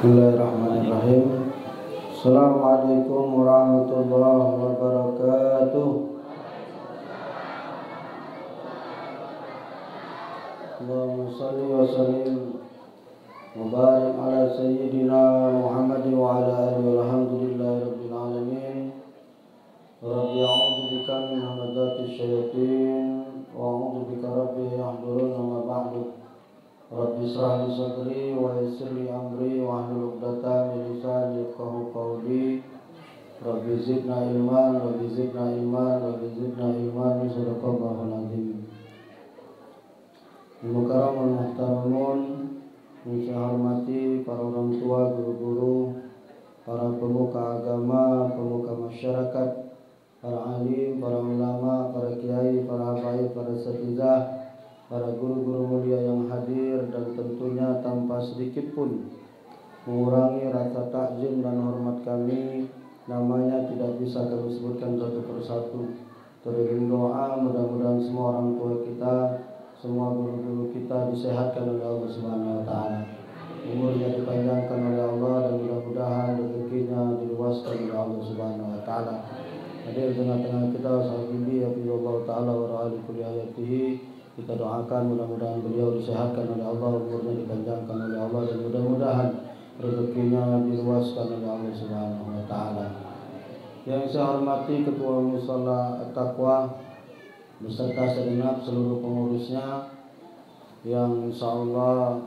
Bismillahirrahmanirrahim. Assalamualaikum warahmatullahi wabarakatuh. Allahumma salli wa sallim wa barik ala sayyidina Muhammad wa ala alihi walhamdulillahi rabbil alamin. Rabbi a'udzu bika min hamazati syayatin wa a'udzu bika rabbi yahdurun wa ba'du. Rabbi shrah li sadri wa yassir li amri wa hlul 'uqdatam min lisani yafqahu qawli. Rabbi zidna ilman, Rabbi zidna ilman, Rabbi zidna ilman. Sadaqallahul azim. Mukarramul muhtaramun, yang saya hormati para orang tua, guru-guru, para pemuka agama, pemuka masyarakat, para alim, para ulama, para kiai, para habaib, para asatizah, para guru-guru mulia yang hadir, dan tentunya tanpa sedikit pun mengurangi rasa takzim dan hormat kami, namanya tidak bisa kami sebutkan satu persatu. Teriring doa, mudah-mudahan semua orang tua kita, semua guru-guru kita disehatkan oleh Allah Subhanahu wa taala. Umurnya dipanjangkan oleh Allah, dan mudah-mudahan rezekinya diluaskan oleh Allah Subhanahu wa taala. Hadir tengah-tengah kita sahabibi Allah taala wa ra'ali kulli ayatihi. Kita doakan mudah-mudahan beliau disehatkan oleh Allah, umurnya dipanjangkan oleh Allah, dan mudah-mudahan rezekinya diluaskan oleh Allah Subhanahu wa taala. Yang saya hormati Ketua Mushola At-Taqwa beserta segenap seluruh pengurusnya, yang insyaallah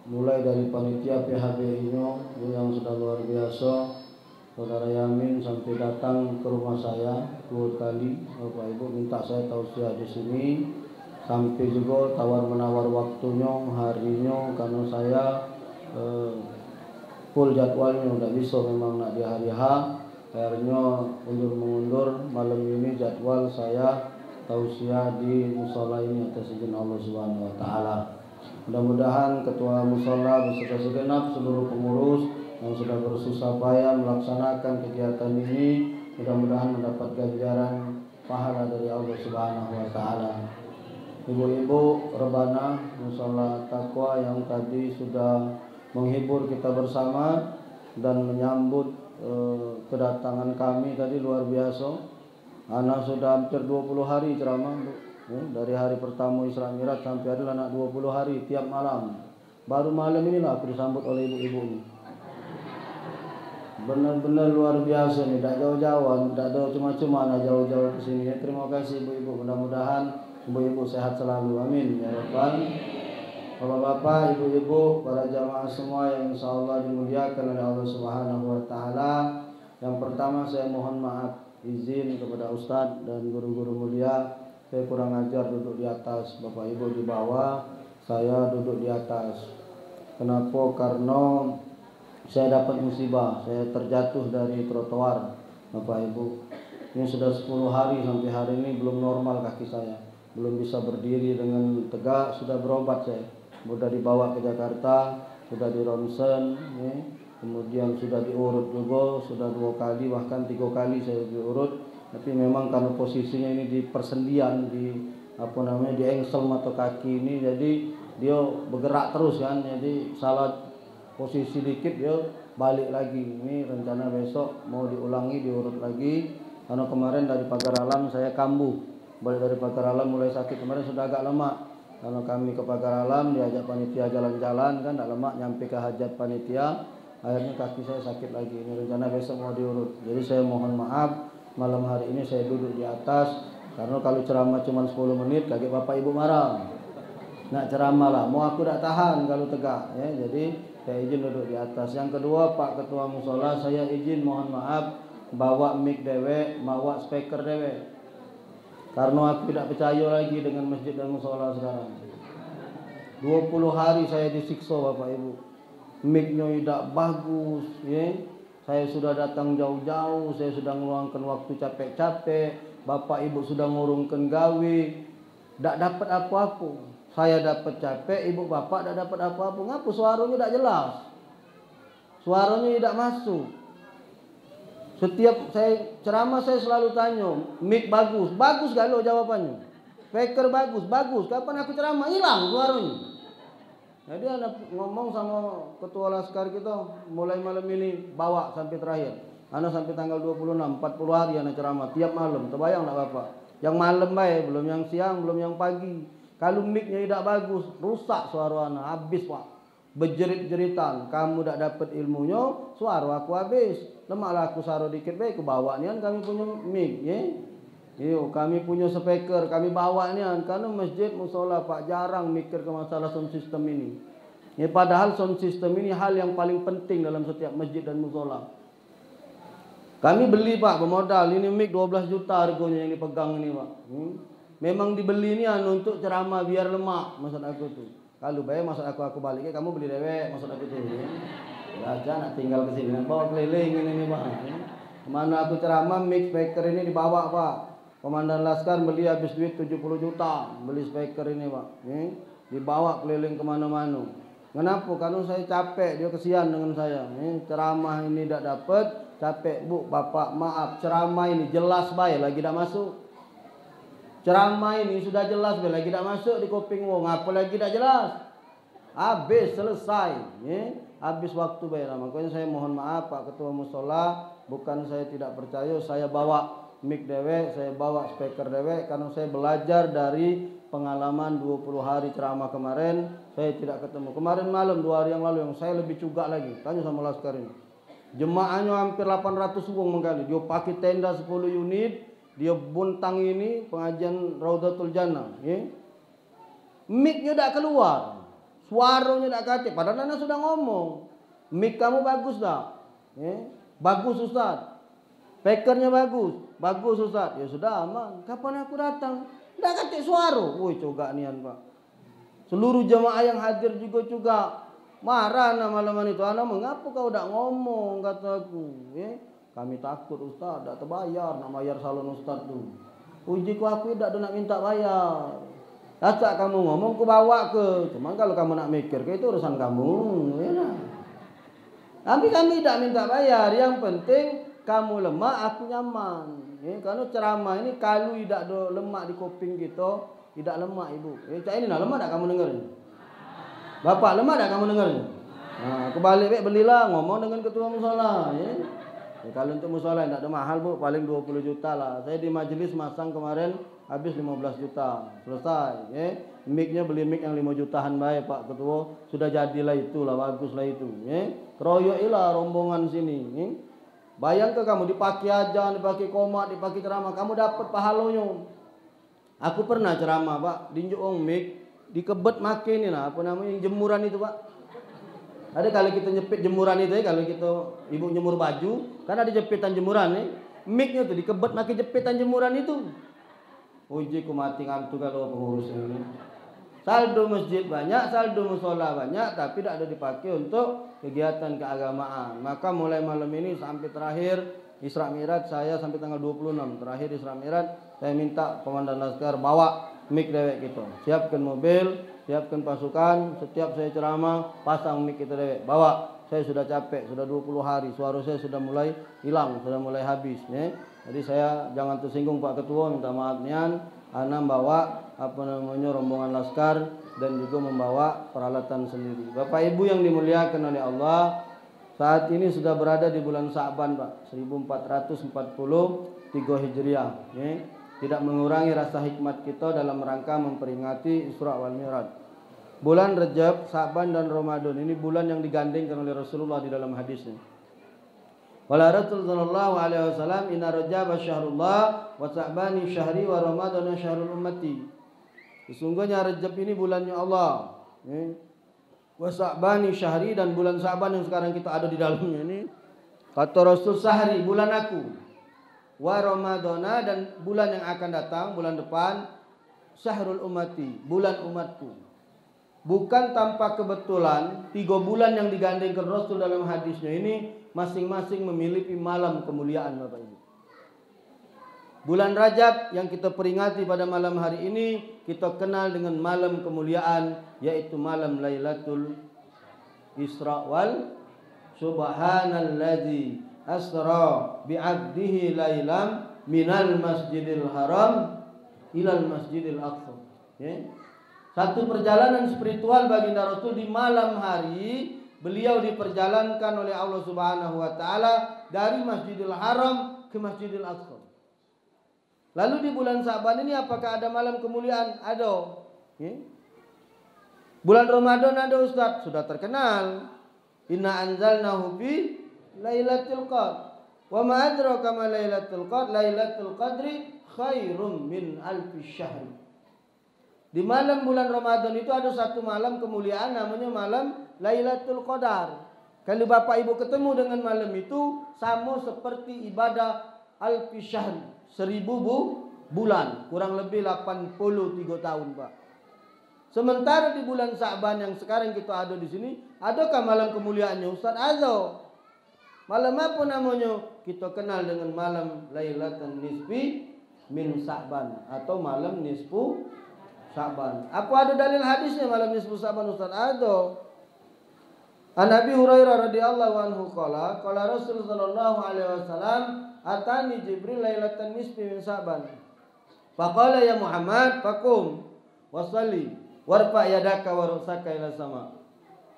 mulai dari panitia PHBI-nya yang sudah luar biasa, Saudara Yamin sampai datang ke rumah saya 2 kali, Bapak Ibu minta saya tausiah di sini, sampai juga tawar-menawar waktunya, harinya, karena saya full jadwalnya udah bisa memang nak di hari H, akhirnya undur-mengundur malam ini jadwal saya tausiah di musola ini atas izin Allah Subhanahu wa taala. Mudah-mudahan ketua musola beserta segenap seluruh pengurus yang sudah bersusah payah melaksanakan kegiatan ini, mudah-mudahan mendapat ganjaran pahala dari Allah Subhanahu wa taala. Ibu-ibu rebana Mushola Taqwa yang tadi sudah menghibur kita bersama dan menyambut kedatangan kami tadi luar biasa. Anak sudah hampir 20 hari ceramah, Bu. Dari hari pertama Isra Mi'raj sampai hari anak 20 hari tiap malam. Baru malam inilah aku disambut oleh ibu-ibu ini. Benar-benar luar biasa nih, tidak jauh-jauh, tidak ada cuma-cuma nah jauh-jauh ke sini. Terima kasih ibu-ibu, mudah-mudahan ibu-ibu sehat selalu, amin ya rabbal. Bapak-bapak, ibu-ibu, para jamaah semua yang insyaallah dimuliakan oleh Allah Subhanahu wa taala. Yang pertama saya mohon maaf, izin kepada Ustadz dan guru-guru mulia, saya kurang ajar duduk di atas, Bapak Ibu di bawah, saya duduk di atas. Kenapa? Karena saya dapat musibah, saya terjatuh dari trotoar, Bapak Ibu. Ini sudah 10 hari sampai hari ini belum normal kaki saya, belum bisa berdiri dengan tegak. Sudah berobat saya, sudah dibawa ke Jakarta, sudah di ronsen, kemudian sudah diurut juga, sudah 2 kali bahkan 3 kali saya diurut. Tapi memang karena posisinya ini di persendian, di di engsel mata kaki ini, jadi dia bergerak terus kan, jadi salah posisi dikit dia balik lagi. Ini rencana besok mau diulangi, diurut lagi, karena kemarin dari pagar alam saya kambuh, balik dari pagar alam mulai sakit. Kemarin sudah agak lemak, karena kami ke pagar alam diajak panitia jalan-jalan kan, tak lemak nyampe ke hajat panitia, akhirnya kaki saya sakit lagi. Ini rencana besok mau diurut. Jadi saya mohon maaf, malam hari ini saya duduk di atas, karena kalau ceramah cuma 10 menit kaget Bapak Ibu marah. Nak ceramah lah, mau aku tak tahan kalau tegak ya. Jadi saya izin duduk di atas. Yang kedua, Pak Ketua Mushola, saya izin mohon maaf bawa mic dewek, bawa speaker dewek, karena aku tidak percaya lagi dengan masjid dan mushola sekarang. 20 hari saya disiksa Bapak Ibu, mic-nya tidak bagus ya. Saya sudah datang jauh-jauh, saya sudah meluangkan waktu capek-capek, Bapak Ibu sudah ngurungkan gawe, tidak dapat apa-apa. Saya dapat capek, ibu bapak tidak dapat apa-apa. Ngapa suaranya tidak jelas? Suaranya tidak masuk. Setiap saya ceramah saya selalu tanya, mic bagus, bagus gak lo jawabannya? Speaker bagus, bagus. Kapan aku ceramah hilang suaranya? Jadi anak ngomong sama ketua laskar kita mulai malam ini bawa sampai terakhir. Anak sampai tanggal 26, 40 hari anak ceramah tiap malam. Terbayang enggak Bapak? Yang malam baik, belum yang siang, belum yang pagi. Kalau mic-nya tidak bagus, rusak suara anak, habis Pak. Berjerit-jeritan, kamu tidak dapat ilmunya, suara aku habis. Lemaklah aku saruh dikit baik, aku bawa nian kami punya mic, ya. Yo, kami punya speaker, kami bawa nian karena masjid musola Pak jarang mikir ke masalah sound system ini. Ya, padahal sound system ini hal yang paling penting dalam setiap masjid dan musola. Kami beli Pak bermodal, ini mic 12 juta harganya yang dipegang ini Pak. Memang dibeli ini untuk ceramah biar lemak maksud aku tuh. Kalau bayar maksud aku balik, kamu beli dewek maksud aku tuh. Ya aja nak tinggal ke sini, bawa keliling ini Pak. Kemana aku ceramah mic speaker ini dibawa Pak. Komandan Laskar beli habis duit 70 juta beli speaker ini Pak. Dibawa keliling kemana-mana. Kenapa? Karena saya capek, dia kesian dengan saya. Ceramah ini tidak dapat, capek Bu, Bapak maaf, ceramah ini jelas baik lagi tidak masuk. Ceramah ini sudah jelas baik lagi tidak masuk di kuping wong, apa lagi tidak jelas. Habis selesai, habis waktu baik. Makanya saya mohon maaf Pak Ketua Musola, bukan saya tidak percaya, saya bawa mic dewek, saya bawa speaker dewek karena saya belajar dari pengalaman 20 hari ceramah kemarin. Saya tidak ketemu. Kemarin malam 2 hari yang lalu yang saya lebih cugak lagi. Tanya sama Laskar ini. Jemaahnya hampir 800 wong mengkali. Dia pakai tenda 10 unit, dia buntang ini pengajian Raudatul Jannah, Mic-nya tidak keluar. Suaranya tidak kacau. Padahal anak sudah ngomong. Mic kamu bagus tak? Bagus Ustaz. Speakernya bagus. Bagus Ustaz. Ya sudah aman. Kapan aku datang? Tidak katik suara. Woi cogak nian Pak. Seluruh jemaah yang hadir juga marah malam itu. Anak mengapa kau tidak ngomong kataku. Kami takut Ustaz. Tidak terbayar. Nak bayar salon Ustaz tu. Ujiku aku tidak nak minta bayar. Asal kamu ngomong ku bawa ke. Cuma kalau kamu nak mikir ke itu urusan kamu. Tapi kami tidak minta bayar. Yang penting kamu lemah, aku nyaman. Karena ceramah ini kalau tidak ada lemak di kuping kita, tidak lemak Ibu. Cak ini nak lemak tak kamu dengar? Bapak lemak tak kamu dengar? Nah, aku balik belilah ngomong dengan ketua musola. Kalau untuk musola tidak ada mahal Bu, paling 20 juta lah. Saya di majelis masang kemarin habis 15 juta. Selesai. Mic-nya beli mic yang 5 jutaan baik Pak Ketua. Sudah jadilah itulah, baguslah itu. Keroyokilah rombongan sini. Bayangkan kamu dipakai ajan, dipakai komat, dipakai ceramah, kamu dapat pahalanya. Aku pernah ceramah Pak, dinjuk mic, dikebet makin ini lah, apa namanya jemuran itu Pak. Ada kali kita nyepit jemuran itu kalau kita ibu jemur baju, kan ada jepitan jemuran mic-nya tuh dikebet makin jepitan jemuran itu. Uji ku mati ngantuk kalau pengurus ini. Saldo masjid banyak, saldo musola banyak, tapi tidak ada dipakai untuk kegiatan keagamaan. Maka mulai malam ini sampai terakhir Isra Mi'raj saya sampai tanggal 26 terakhir Isra Mi'raj saya minta Komandan Laskar bawa mic dewek gitu. Siapkan mobil, siapkan pasukan, setiap saya ceramah pasang mic kita dewek. Bawa. Saya sudah capek, sudah 20 hari, suara saya sudah mulai hilang, sudah mulai habis Jadi saya jangan tersinggung Pak Ketua, minta maaf nian. Ana bawa rombongan laskar dan juga membawa peralatan sendiri. Bapak Ibu yang dimuliakan oleh Allah, saat ini sudah berada di bulan Sa'ban Pak, 1443 Hijriah. Tidak mengurangi rasa hikmat kita dalam rangka memperingati Isra wal Mi'raj. Bulan Rajab, Sa'ban dan Ramadan ini bulan yang digandengkan oleh Rasulullah di dalam hadisnya. Wala Rasulullah sallallahu alaihi wasallam inna Rajab syahrullah wa Sa'bani syahri wa Ramadan syahrul ummati. Sesungguhnya Rajab ini bulannya Allah. Wa Sa'bani syahri dan bulan Sa'ban yang sekarang kita ada di dalamnya ini. Kata Rasul syahri bulan aku. Wa Ramadan dan bulan yang akan datang bulan depan syahrul ummati bulan umatku. Bukan tanpa kebetulan 3 bulan yang digandengkan Rasul dalam hadisnya ini masing-masing memiliki malam kemuliaan Bapak Ibu. Bulan Rajab yang kita peringati pada malam hari ini kita kenal dengan malam kemuliaan yaitu malam Lailatul Isra wal Subhanalladzi asra bi'abdihi lailam minal masjidil haram ilal masjidil aqsa. Satu perjalanan spiritual baginda Rasul di malam hari, beliau diperjalankan oleh Allah Subhanahu wa taala dari Masjidil Haram ke Masjidil Aqsa. Lalu di bulan Sa'ban ini apakah ada malam kemuliaan? Ada. Bulan Ramadan ada, Ustaz, sudah terkenal. Inna anzalnahu fi Lailatul Qadr. Wa ma adraka ma Lailatul Qadr? Lailatul Qadri khairum min alfi syahr. Di malam bulan Ramadan itu ada satu malam kemuliaan namanya malam Lailatul Qadar. Kalau Bapak Ibu ketemu dengan malam itu sama seperti ibadah alfi syahr, 1000 bulan, kurang lebih 83 tahun, Pak. Sementara di bulan Sa'ban yang sekarang kita ada di sini, adakah malam kemuliaannya, Ustaz? Ada. Malam apa namanya? Kita kenal dengan malam Lailatul Nisfi min Sa'ban atau malam nisfu Sa'ban. Apa ada dalil hadisnya malam nisfu Sa'ban, Ustaz? Ada. An Abi Hurairah radhiyallahu anhu qala Rasul sallallahu alaihi wasallam atani Jibril lailatul nisfi min Sa'ban. Faqala ya Muhammad faqum wa shalli warfa yadaka wa rusaka ila sama.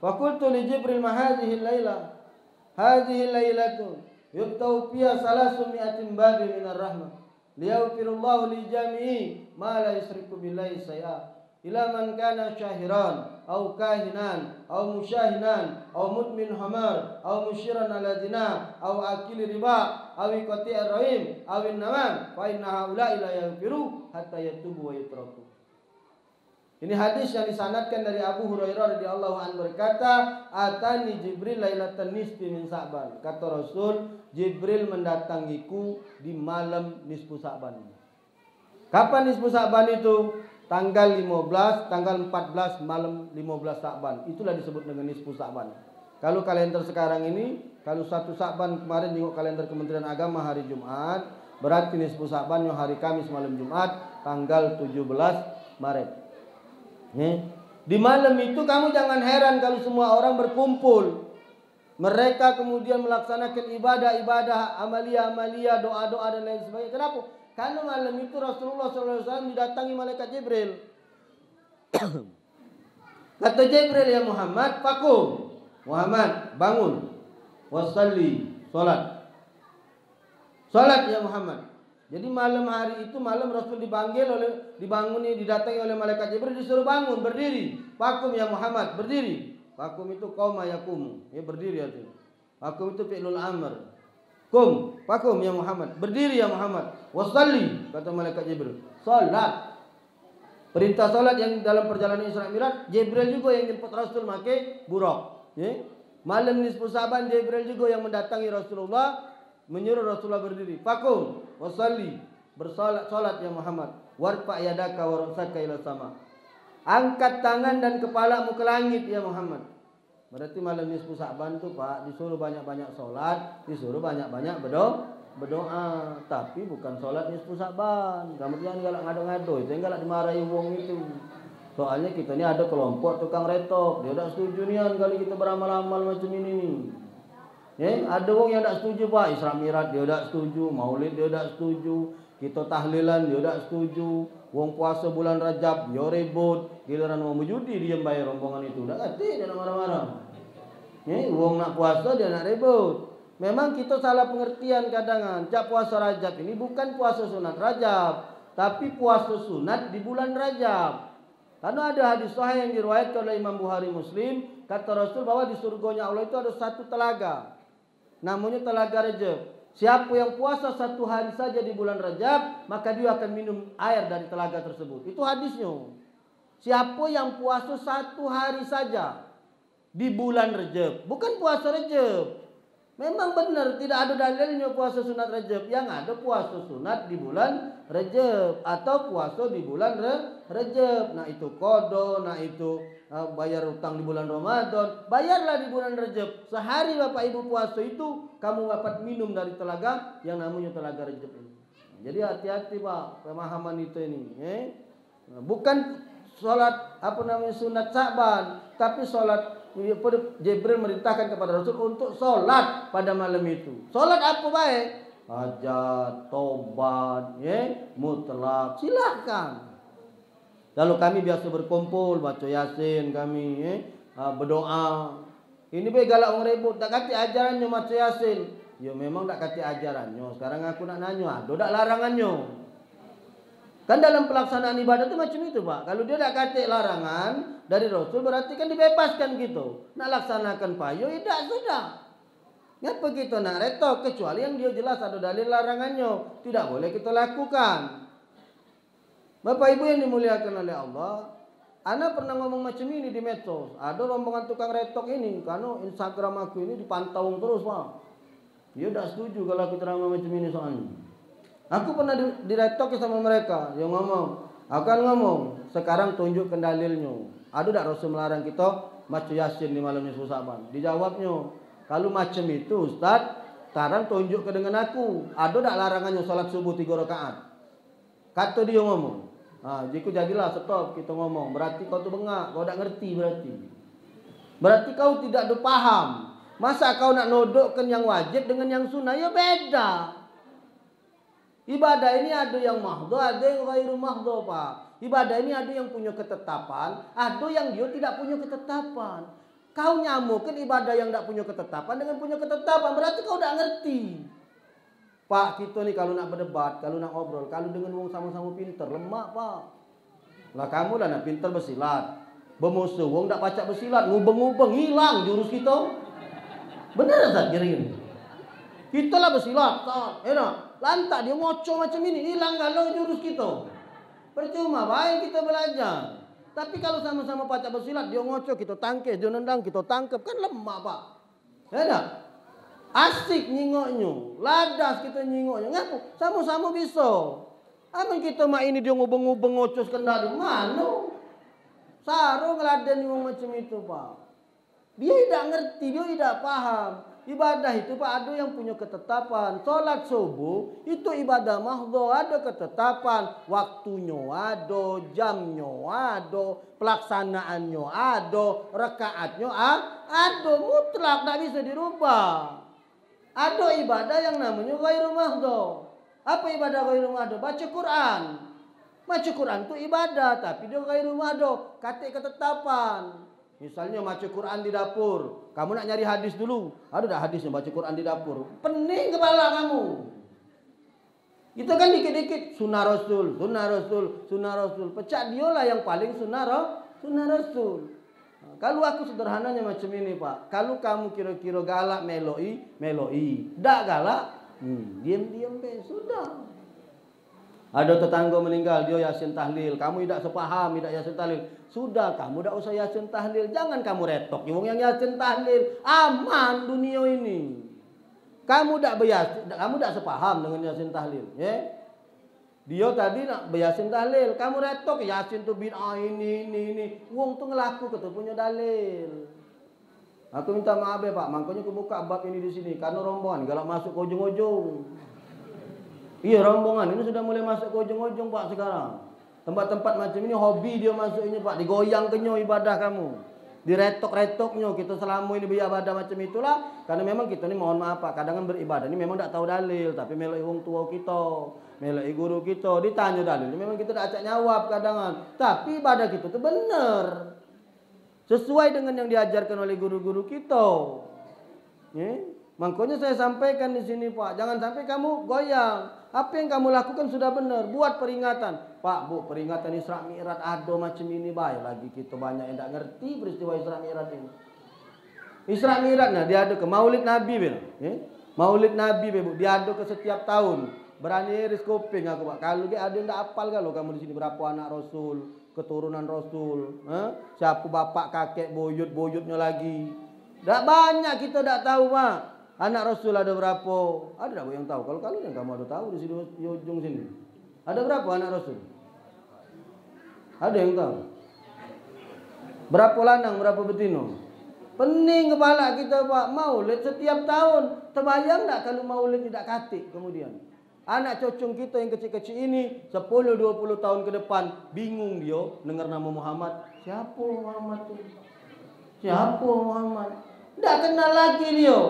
Faqultu li Jibril ma hadhihi al-laila? Hadhihi al-lailatu yubtau fiha 300 babi min ar-rahmah. Liyaghfirullahu li jami'i ma la yusriku billahi syai'a ila man kana syahiran aw kahinan aw musyahinan aw mudmin hamar aw musyiran ala zina aw akili riba aw qati'ir rahim aw an-namam fa inna haula la yaghfiru hatta yatubu wa yatraku. Ini hadis yang disanadkan dari Abu Hurairah radhiyallahu anhu berkata, "Atani Jibril lailatul nisfi min Sa'ban." Kata Rasul, Jibril mendatangiku di malam nisfu Sa'ban. Kapan nisfu Sa'ban itu? Tanggal 15, tanggal 14 malam 15 Sa'ban. Itulah disebut dengan nisfu Sa'ban. Kalau kalender sekarang ini, kalau 1 Sa'ban kemarin tengok kalender Kementerian Agama hari Jumat, berarti nisfu Sa'ban yang hari Kamis malam Jumat, tanggal 17 Maret. Di malam itu kamu jangan heran kalau semua orang berkumpul. Mereka kemudian melaksanakan ibadah-ibadah, amalia-amalia, doa-doa dan lain sebagainya. Kenapa? Karena malam itu Rasulullah SAW didatangi malaikat Jibril. Kata Jibril, ya Muhammad, fakum. Muhammad, bangun. Wassalli, salat. Salat ya Muhammad. Jadi malam hari itu malam Rasul didatangi oleh malaikat Jibril, disuruh bangun, berdiri. Fakum ya Muhammad, berdiri. Fakum itu qoma yakum, ya berdiri artinya. Fakum itu fi'lul amr. Kum, fakum ya Muhammad, berdiri ya Muhammad. Wassalli, kata malaikat Jibril. Salat. Perintah salat yang dalam perjalanan Isra Mi'raj, Jibril juga yang jemput Rasul pakai buraq. Malam nisfu Sa'ban Jibril juga yang mendatangi Rasulullah, menyuruh Rasulullah berdiri. Fakum wasalli, bersalat salat ya Muhammad. Warfa yadaka wa rusaka ila sama. Angkat tangan dan kepalamu ke langit ya Muhammad. Berarti malam nisfu Sa'ban itu Pak disuruh banyak-banyak salat, disuruh banyak-banyak berdoa, tapi bukan salat nisfu Sa'ban. Kamu jangan galak ngado-ngado, itu yang galak dimarahi wong itu. Soalnya kita ini ada kelompok tukang retok, dia tak setuju nian kali kita beramal-amal macam ini nih. Ada orang yang tak setuju Pak, Isra Mi'raj dia tak setuju, Maulid dia tak setuju, kita tahlilan dia tak setuju, wong puasa bulan Rajab dia ribut, giliran mau judi dia bayar rombongan itu, tak ngerti dia nak marah-marah. Wong nak puasa dia nak ribut. Memang kita salah pengertian kadang-kadang. Cak puasa Rajab ini bukan puasa sunat Rajab, tapi puasa sunat di bulan Rajab. Karena ada hadis sahih yang diriwayatkan oleh Imam Bukhari Muslim, kata Rasul bahwa di surganya Allah itu ada satu telaga. Namanya telaga Rajab. Siapa yang puasa 1 hari saja di bulan Rajab, maka dia akan minum air dari telaga tersebut. Itu hadisnya. Siapa yang puasa 1 hari saja di bulan Rajab, bukan puasa Rajab. Memang benar tidak ada dalilnya puasa sunat Rajab. Yang ada puasa sunat di bulan Rajab atau puasa di bulan Rajab. Nah itu qada, nah itu bayar utang di bulan Ramadan. Bayarlah di bulan Rajab. Sehari Bapak Ibu puasa itu kamu dapat minum dari telaga yang namanya telaga Rajab ini. Jadi hati-hati Pak pemahaman itu ini. Bukan sholat sunat Sa'ban, tapi sholat. Jibril merintahkan kepada Rasul untuk sholat pada malam itu. Sholat apa baik? Hajat, tobat, mutlak, silahkan. Lalu kami biasa berkumpul, baca Yasin kami, berdoa. Ini be galak orang ribut, tak kati ajarannya baca Yasin. Ya memang tak kati ajarannya. Sekarang aku nak nanya, ada tak larangannya? Kan dalam pelaksanaan ibadah itu macam itu, Pak. Kalau dia tak kati larangan dari Rasul, berarti kan dibebaskan gitu. Nak laksanakan payo, tidak sudah. Ngapa kita nak retok, kecuali yang dia jelas ada dalil larangannya, tidak boleh kita lakukan. Bapak Ibu yang dimuliakan oleh Allah, Ana pernah ngomong macam ini di medsos. Ada rombongan tukang retok ini, karena Instagram aku ini dipantau terus, Pak. Dia tidak setuju kalau aku terang macam ini soalnya. Aku pernah diretok sama mereka. Dia ngomong, akan ngomong, sekarang tunjukkan dalilnya. Ada tak Rasul melarang kita baca Yasin di malam nisfu Sa'ban? Dijawabnya, kalau macam itu Ustaz, sekarang tunjukkan dengan aku. Ada tak larangannya salat subuh 3 rakaat? Kata dia ngomong. Jika jadilah stop kita ngomong. Berarti kau tu bengak, kau tak ngerti berarti. Berarti kau tidak ada paham. Masa kau nak nodokkan yang wajib dengan yang sunnah? Ya beda. Ibadah ini ada yang mahdhu, ada yang ghairu mahdhu, Pak. Ibadah ini ada yang punya ketetapan, ada yang dia tidak punya ketetapan. Kau nyamukan ibadah yang tidak punya ketetapan dengan punya ketetapan, berarti kau tidak ngerti. Pak, kita ni kalau nak berdebat, kalau nak ngobrol, kalau dengan orang sama-sama pintar, lemak, Pak. Lah kamu lah nak pintar bersilat. Bermusuh, orang tak pacak bersilat, ngubeng-ngubeng, hilang jurus kita. Benar tak kira-kira? Kita lah bersilat, enak. Lantak dia ngocok macam ini, hilang galau jurus kita. Percuma, baik kita belajar. Tapi kalau sama-sama pacak bersilat, dia ngocok, kita tangkis, dia nendang, kita tangkap, kan lemah, Pak. Enak. Asik nyingoknya, ladas kita nyingoknya. Ngaku, sama-sama bisa. Amin kita mak ini dia ngubeng-ngubeng ngocos kendali. Mana? Sarung ngeladen yang macam itu, Pak. Dia tidak ngerti, dia tidak paham. Ibadah itu, Pak, ada yang punya ketetapan. Salat subuh itu ibadah mahdhu, ada ketetapan. Waktunya ada, jamnya ada, pelaksanaannya ada, rakaatnya ada, mutlak, tidak bisa dirubah. Ada ibadah yang namanya ghairu mahdhu. Apa ibadah ghairu mahdhu? Baca Quran. Baca Quran itu ibadah, tapi dia ghairu mahdhu, kata ketetapan. Misalnya baca Quran di dapur, kamu nak nyari hadis dulu. Ada tak hadisnya baca Quran di dapur? Pening kepala kamu. Itu kan dikit-dikit sunnah Rasul, sunnah Rasul, sunnah Rasul. Pecah dia lah yang paling sunnah Rasul. Kalau aku sederhananya macam ini, Pak. Kalau kamu kira-kira galak meloi. Tak galak, diam-diam be, sudah. Ada tetangga meninggal, dia Yasin tahlil. Kamu tidak sepaham, tidak Yasin tahlil. Sudah, kamu tidak usah Yasin tahlil. Jangan kamu retok yang Yasin tahlil. Aman dunia ini. Kamu tidak sepaham dengan Yasin tahlil. Ya? Dia tadi nak beryasin tahlil. Kamu retok Yasin tu bid'ah ini. Wong tu ngelaku kata punya dalil. Aku minta maaf ya, Pak. Makanya aku buka bab ini di sini. Karena rombongan kalau masuk ke ujung-ujung. Iya, rombongan ini sudah mulai masuk ke ujung-ujung, Pak, sekarang. Tempat-tempat macam ini hobi dia masuk ini, Pak. Digoyang kenyo ibadah kamu. Diretok-retoknya. Kita selama ini beribadah macam itulah. Karena memang kita ni mohon maaf, Pak. Kadang beribadah ini memang tak tahu dalil. Tapi meloi wong tua kita. Meloi guru kita. Ditanya dalil. Memang kita tak acak nyawab kadang. Tapi ibadah kita tu benar. Sesuai dengan yang diajarkan oleh guru-guru kita. Makanya saya sampaikan di sini, Pak. Jangan sampai kamu goyang. Apa yang kamu lakukan sudah benar. Buat peringatan. Pak, Bu, peringatan Isra Mi'raj ada macam ini. Baik lagi kita banyak yang tak ngerti peristiwa Isra Mi'raj ini. Isra Mi'rajnya dia ada ke Maulid Nabi. Maulid Nabi, Bu. Dia ada ke setiap tahun. Berani iris kuping aku, Pak. Kalau dia ada yang tak hafal kalau kamu di sini berapa anak Rasul, keturunan Rasul. Siapa bapak, kakek, boyut-boyutnya lagi. Tak banyak kita tak tahu, Pak. Anak Rasul ada berapa? Ada tak yang tahu? Kalau kalian kamu ada tahu di sini di ujung sini. Ada berapa anak Rasul? Ada yang tahu? Berapa lanang, berapa betina? Pening kepala kita, Pak. Maulid setiap tahun. Terbayang tak kalau maulid tidak katik kemudian? Anak cocong kita yang kecil-kecil ini 10-20 tahun ke depan bingung dia dengar nama Muhammad. Siapa Muhammad itu? Siapa Muhammad? Tak kenal lagi dia.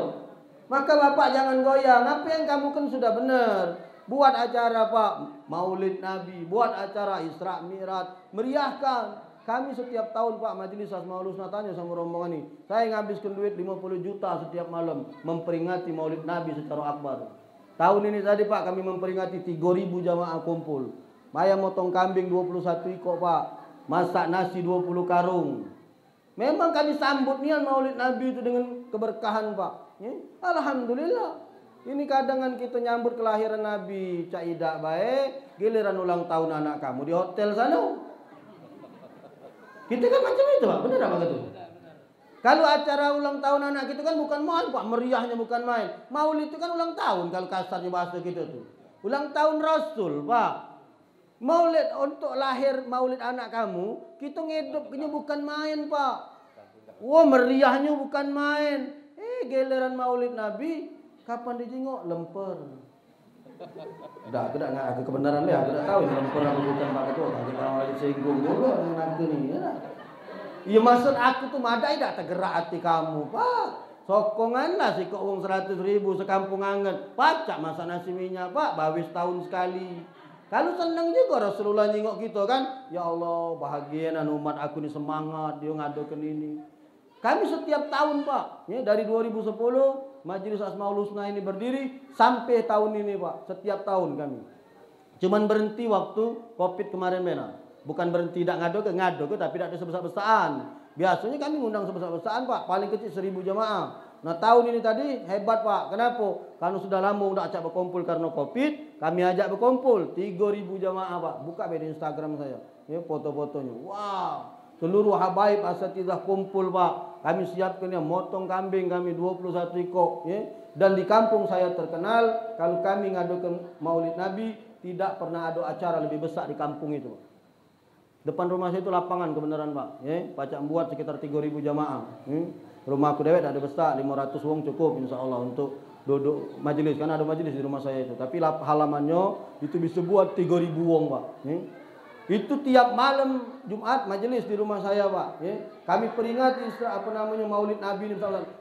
Maka bapak jangan goyang. Apa yang kamu kan sudah benar. Buat acara Pak, Maulid Nabi, buat acara Isra Mi'raj, meriahkan. Kami setiap tahun Pak Majelis Asmaul Husna tanya sama rombongan ini. Saya ngabiskan duit 50 juta setiap malam memperingati Maulid Nabi secara akbar. Tahun ini tadi Pak kami memperingati 3.000 jamaah kumpul. Maya motong kambing 21 ekor Pak. Masak nasi 20 karung. Memang kami sambut niat Maulid Nabi itu dengan keberkahan Pak. Alhamdulillah. Ini kadang kita nyambut kelahiran Nabi Cak Ida baik, giliran ulang tahun anak kamu di hotel sana. Kita kan macam itu Pak, benar apa gitu? Kalau acara ulang tahun anak kita kan bukan main Pak, meriahnya bukan main. Maulid itu kan ulang tahun kalau kasarnya bahasa gitu tuh. Ulang tahun Rasul Pak. Maulid untuk lahir maulid anak kamu, kita ngidupnya bukan main Pak. Wah meriahnya bukan main. Giliran maulid Nabi kapan dijenguk lemper. Aku dah nggak aku kebenaran dia, aku dah tahu lemper apa bukan Pak Ketua. Kita lagi singgung dulu nanti nih. Ya maksud aku tuh madai dah tergerak hati kamu Pak. Sokongan lah sih kok uang 100.000 sekampung anget. Pacak masak nasi minyak Pak, bawis tahun sekali. Kalau senang juga Rasulullah nyengok kita kan. Ya Allah bahagia umat aku ni semangat dia ngadokan ini. Kami setiap tahun Pak, ya, dari 2010 Majelis Asmaul Husna ini berdiri sampai tahun ini Pak. Setiap tahun kami. Cuman berhenti waktu Covid kemarin benar. Bukan berhenti tidak ngado tapi tidak ada sebesar-besaran. Biasanya kami ngundang sebesar-besaran Pak, paling kecil 1.000 jamaah. Nah tahun ini tadi hebat Pak. Kenapa? Karena sudah lama udah ajak berkumpul karena Covid, kami ajak berkumpul 3.000 jamaah Pak. Buka di Instagram saya, ya foto-fotonya. Wow. Seluruh habaib asatidzah kumpul Pak. Kami siapkan ya motong kambing kami 21 ekor ya. Dan di kampung saya terkenal kalau kami ngadukan Maulid Nabi tidak pernah ada acara lebih besar di kampung itu. Depan rumah saya itu lapangan kebenaran Pak ya. Pacak buat sekitar 3.000 jamaah. Rumah aku dewek ada besar 500 wong cukup insyaallah untuk duduk majelis kan ada majelis di rumah saya itu. Tapi halamannya itu bisa buat 3.000 wong Pak ya. Itu tiap malam Jumat majelis di rumah saya Pak ya. Kami peringati Maulid Nabi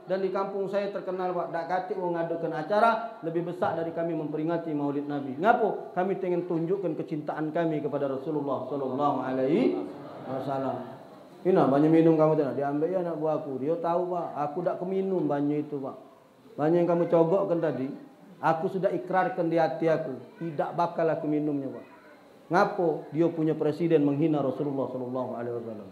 dan di kampung saya terkenal Pak dak katik wong ngadakan acara lebih besar dari kami memperingati Maulid Nabi. Ngapo? Kami ingin tunjukkan kecintaan kami kepada Rasulullah sallallahu alaihi wasallam. Ina banyak minum kamu tidak diambil ya anak buahku. Dia tahu Pak, aku dak keminum banyak itu Pak. Banyak yang kamu cogokkan tadi, aku sudah ikrarkan di hati aku, tidak bakal aku minumnya Pak. Ngapo dia punya presiden menghina Rasulullah sallallahu alaihi wasallam.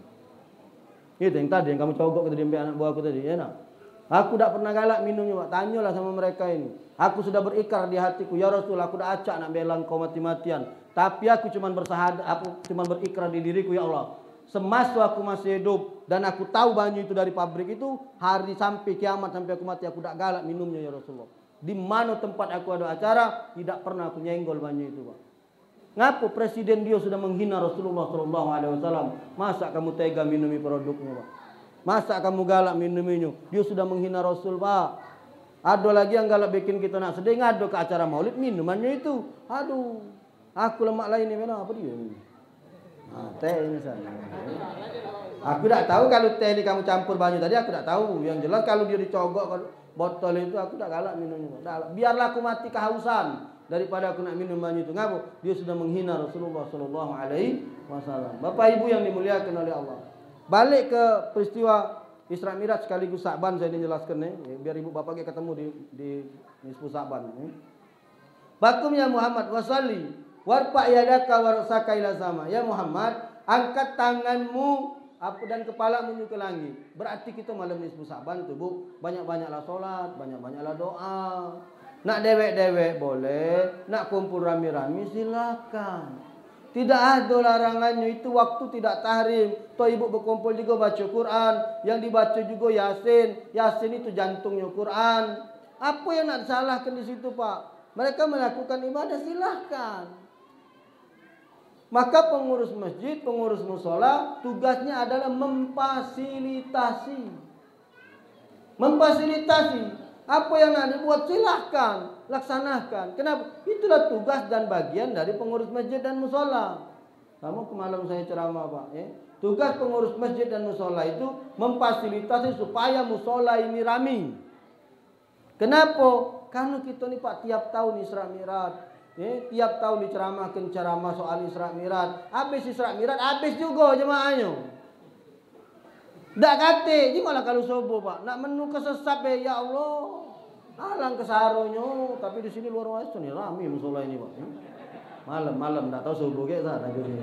Itu yang tadi yang kamu cogok ke dembe anak buahku tadi, ya nak. Aku tidak pernah galak minumnya, Pak. Tanyalah sama mereka ini. Aku sudah berikrar di hatiku, ya Rasul, aku dah acak nak bela engkau mati-matian. Tapi aku cuma bersahadat, aku cuma berikrar di diriku, ya Allah. Semasa aku masih hidup dan aku tahu banyu itu dari pabrik itu, hari sampai kiamat sampai aku mati aku tidak galak minumnya ya Rasulullah. Di mana tempat aku ada acara, tidak pernah aku nyenggol banyu itu, Pak. Ngapo presiden dia sudah menghina Rasulullah sallallahu alaihi wasallam. Masa kamu tega minumi produknya, Pak? Masa kamu galak minuminya? Dia sudah menghina Rasul, Pak. Ada lagi yang galak bikin kita nak sedih ngado ke acara Maulid minumannya itu. Aduh. Aku lemak lain ini apa dia ini? Teh ini sana. Aku tidak tahu kalau teh ini kamu campur banyak tadi aku tidak tahu. Yang jelas kalau dia dicogok botol itu aku tidak galak minumnya. Biarlah aku mati kehausan daripada aku nak minum banyak itu. Ngapa? Dia sudah menghina Rasulullah sallallahu alaihi wasallam. Bapak Ibu yang dimuliakan oleh Allah. Balik ke peristiwa Isra Mi'raj sekaligus Sa'ban saya dijelaskan biar Ibu Bapak ketemu di nisfu Sa'ban. Bakum ya Muhammad wasalli warfa yadaka warasaka ila sama. Ya Muhammad, angkat tanganmu dan kepalamu ke langit. Berarti kita malam nisfu Sa'ban tuh, Bu. Banyak-banyaklah salat, banyak-banyaklah doa. Nak dewek-dewek boleh, nak kumpul rami-rami silakan. Tidak ada larangannya, itu waktu tidak tahrim. Toh ibu berkumpul juga baca Quran, yang dibaca juga Yasin. Yasin itu jantungnya Quran. Apa yang nak salahkan di situ, Pak? Mereka melakukan ibadah silahkan. Maka pengurus masjid, pengurus musola, tugasnya adalah memfasilitasi. Memfasilitasi. Apa yang nak dibuat silahkan, laksanakan. Kenapa? Itulah tugas dan bagian dari pengurus masjid dan musola. Kamu kemalam saya ceramah, Pak. Ya? Tugas pengurus masjid dan musola itu memfasilitasi supaya musola ini rami. Kenapa? Karena kita nih Pak tiap tahun Isra Mi'raj. Tiap tahun diceramahkan ceramah soal Isra Mi'raj. Habis Isra Mi'raj, habis juga jemaahnya. Dak kate, malah kalau sobo Pak. Nak menu kesesat ya Allah. Alang kesaronyo, tapi di sini luar biasa nih ramai musola ini Pak. Malam-malam tak tahu subuh ke sana jadi.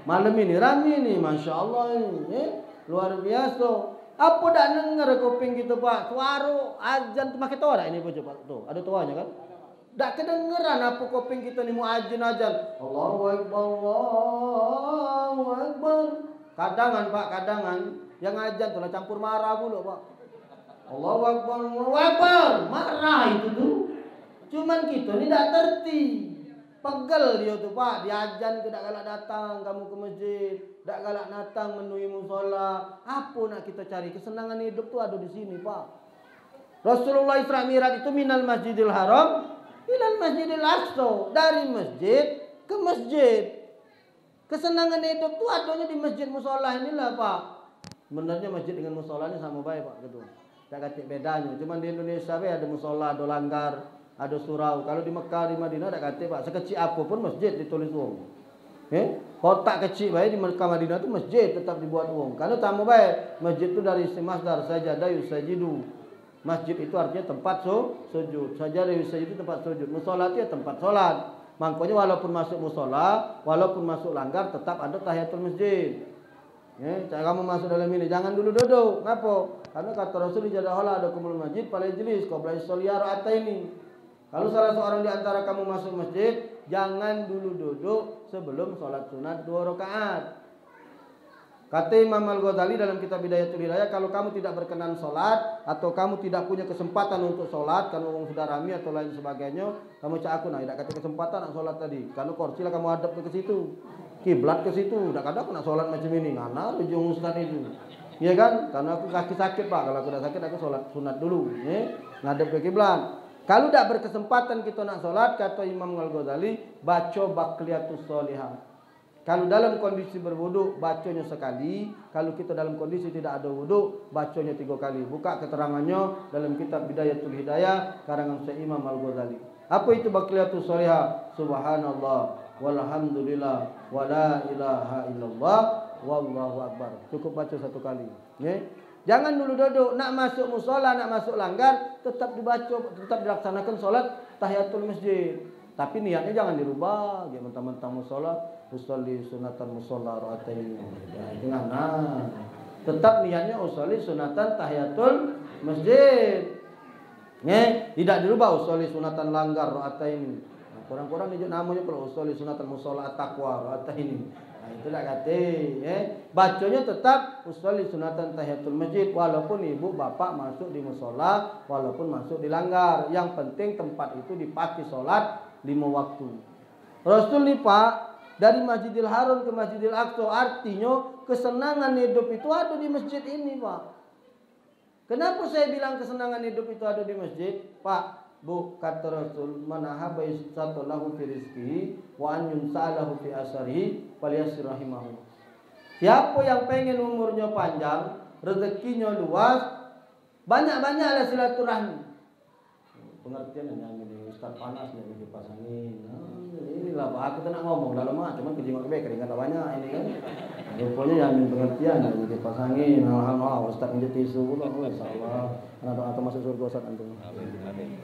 Malam ini ramai nih, masya Allah ini, luar biasa. Apa dak dengar kuping gitu Pak? Suara azan pakai toa ini Pak coba tuh, ada toanya kan? Dak kedengeran apa kuping kita nih mau azan. Allahu Akbar, Allahu Akbar. Kadangan Pak, kadangan yang azan tuh lah campur marah dulu Pak. Allahu Akbar, Allahu Akbar. Marah itu tuh. Cuman kita ni tak terti. Pegel dia tu Pak. Diajan ke tak galak datang kamu ke masjid. Tak galak datang menuhi musola. Apa nak kita cari? Kesenangan hidup tu ada di sini Pak. Rasulullah Isra Mi'raj itu minal Masjidil Haram ilal Masjidil Aqsa. Dari masjid ke masjid. Kesenangan hidup tu adanya di masjid musola inilah Pak. Sebenarnya masjid dengan musola ni sama baik Pak. Gitu. Tak kata bedanya. Cuma di Indonesia ada musola, ada langgar, ada surau. Kalau di Mekah, di Madinah tak kata Pak. Sekecil apapun masjid ditulis wong. Kotak kecil baik di Mekah Madinah tu masjid tetap dibuat wong. Kalau tamu baik, masjid tu dari masdar sajadah yusajidu. Masjid itu artinya tempat sujud. Sajadah yusajidu tempat sujud. Musola itu ya tempat solat. Makanya walaupun masuk musola, walaupun masuk langgar, tetap ada tahiyatul masjid. Cara kamu masuk dalam ini jangan dulu duduk. Ngapa? Karena kata Rasul jadahala ada kumul masjid pada jelis qabla as-salat ini. Kalau salah seorang di antara kamu masuk masjid, jangan dulu duduk sebelum salat sunat 2 rakaat. Kata Imam Al-Ghazali dalam kitab Bidayatul Hidayah, kalau kamu tidak berkenan salat atau kamu tidak punya kesempatan untuk salat karena orang sudah ramai atau lain sebagainya, kamu cak aku nak tidak kata kesempatan nak salat tadi. Karena kursilah kamu hadap ke situ. Kiblat ke situ, tak ada aku nak solat macam ini, ngana ujung ustaz itu, ya kan? Karena aku kaki sakit Pak, kalau aku dah sakit aku solat sunat dulu, ngadep ke kiblat. Kalau tak berkesempatan kita nak solat, kata Imam Al-Ghazali, baca Baqliyatus Sholihah. Kalau dalam kondisi berwudu, bacanya sekali. Kalau kita dalam kondisi tidak ada wudu, bacanya 3 kali. Buka keterangannya dalam kitab Bidayatul Hidayah karangan Syekh Imam Al-Ghazali. Apa itu Baqliyatus Sholihah? Subhanallah walhamdulillah wala ilaha illallah wallahu akbar. Cukup baca 1 kali. Jangan dulu duduk nak masuk musola, nak masuk langgar, tetap dibaca, tetap dilaksanakan solat tahiyatul masjid. Tapi niatnya jangan dirubah. Dia mentang-mentang musola, usolli sunatan musola ra'atain. Jangan. Tetap niatnya usolli sunatan tahiyatul masjid. Tidak dirubah usolli sunatan langgar ra'atain. Kurang-kurang ni namanya kalau usolli sunatan musola at-taqwa ra'atain. Itu tak kata. Bacanya tetap usolli sunatan tahiyatul masjid. Walaupun ibu bapak masuk di musola, walaupun masuk di langgar. Yang penting tempat itu dipakai solat 5 waktu. Rasul ni Pak, dari Masjidil Haram ke Masjidil Aqsa, artinya kesenangan hidup itu ada di masjid ini Pak. Kenapa saya bilang kesenangan hidup itu ada di masjid? Pak, Bu, kata Rasul, man ahabba yusatalahu fi rizqihi wa an yunsalahu fi asarihi falyasir rahimahu. Siapa yang pengen umurnya panjang, rezekinya luas, banyak-banyaklah silaturahmi. Pengertian yang ini Ustaz panas yang dipasangin. Inilah Pak, aku tak nak ngomong dah lama, cuma kejima kebe keringat banyak ini kan. Rupanya yang pengertian yang dipasangin. Alhamdulillah Ustaz menjadi tisu pula, insyaallah. Atau masuk surga Ustaz antum. Amin.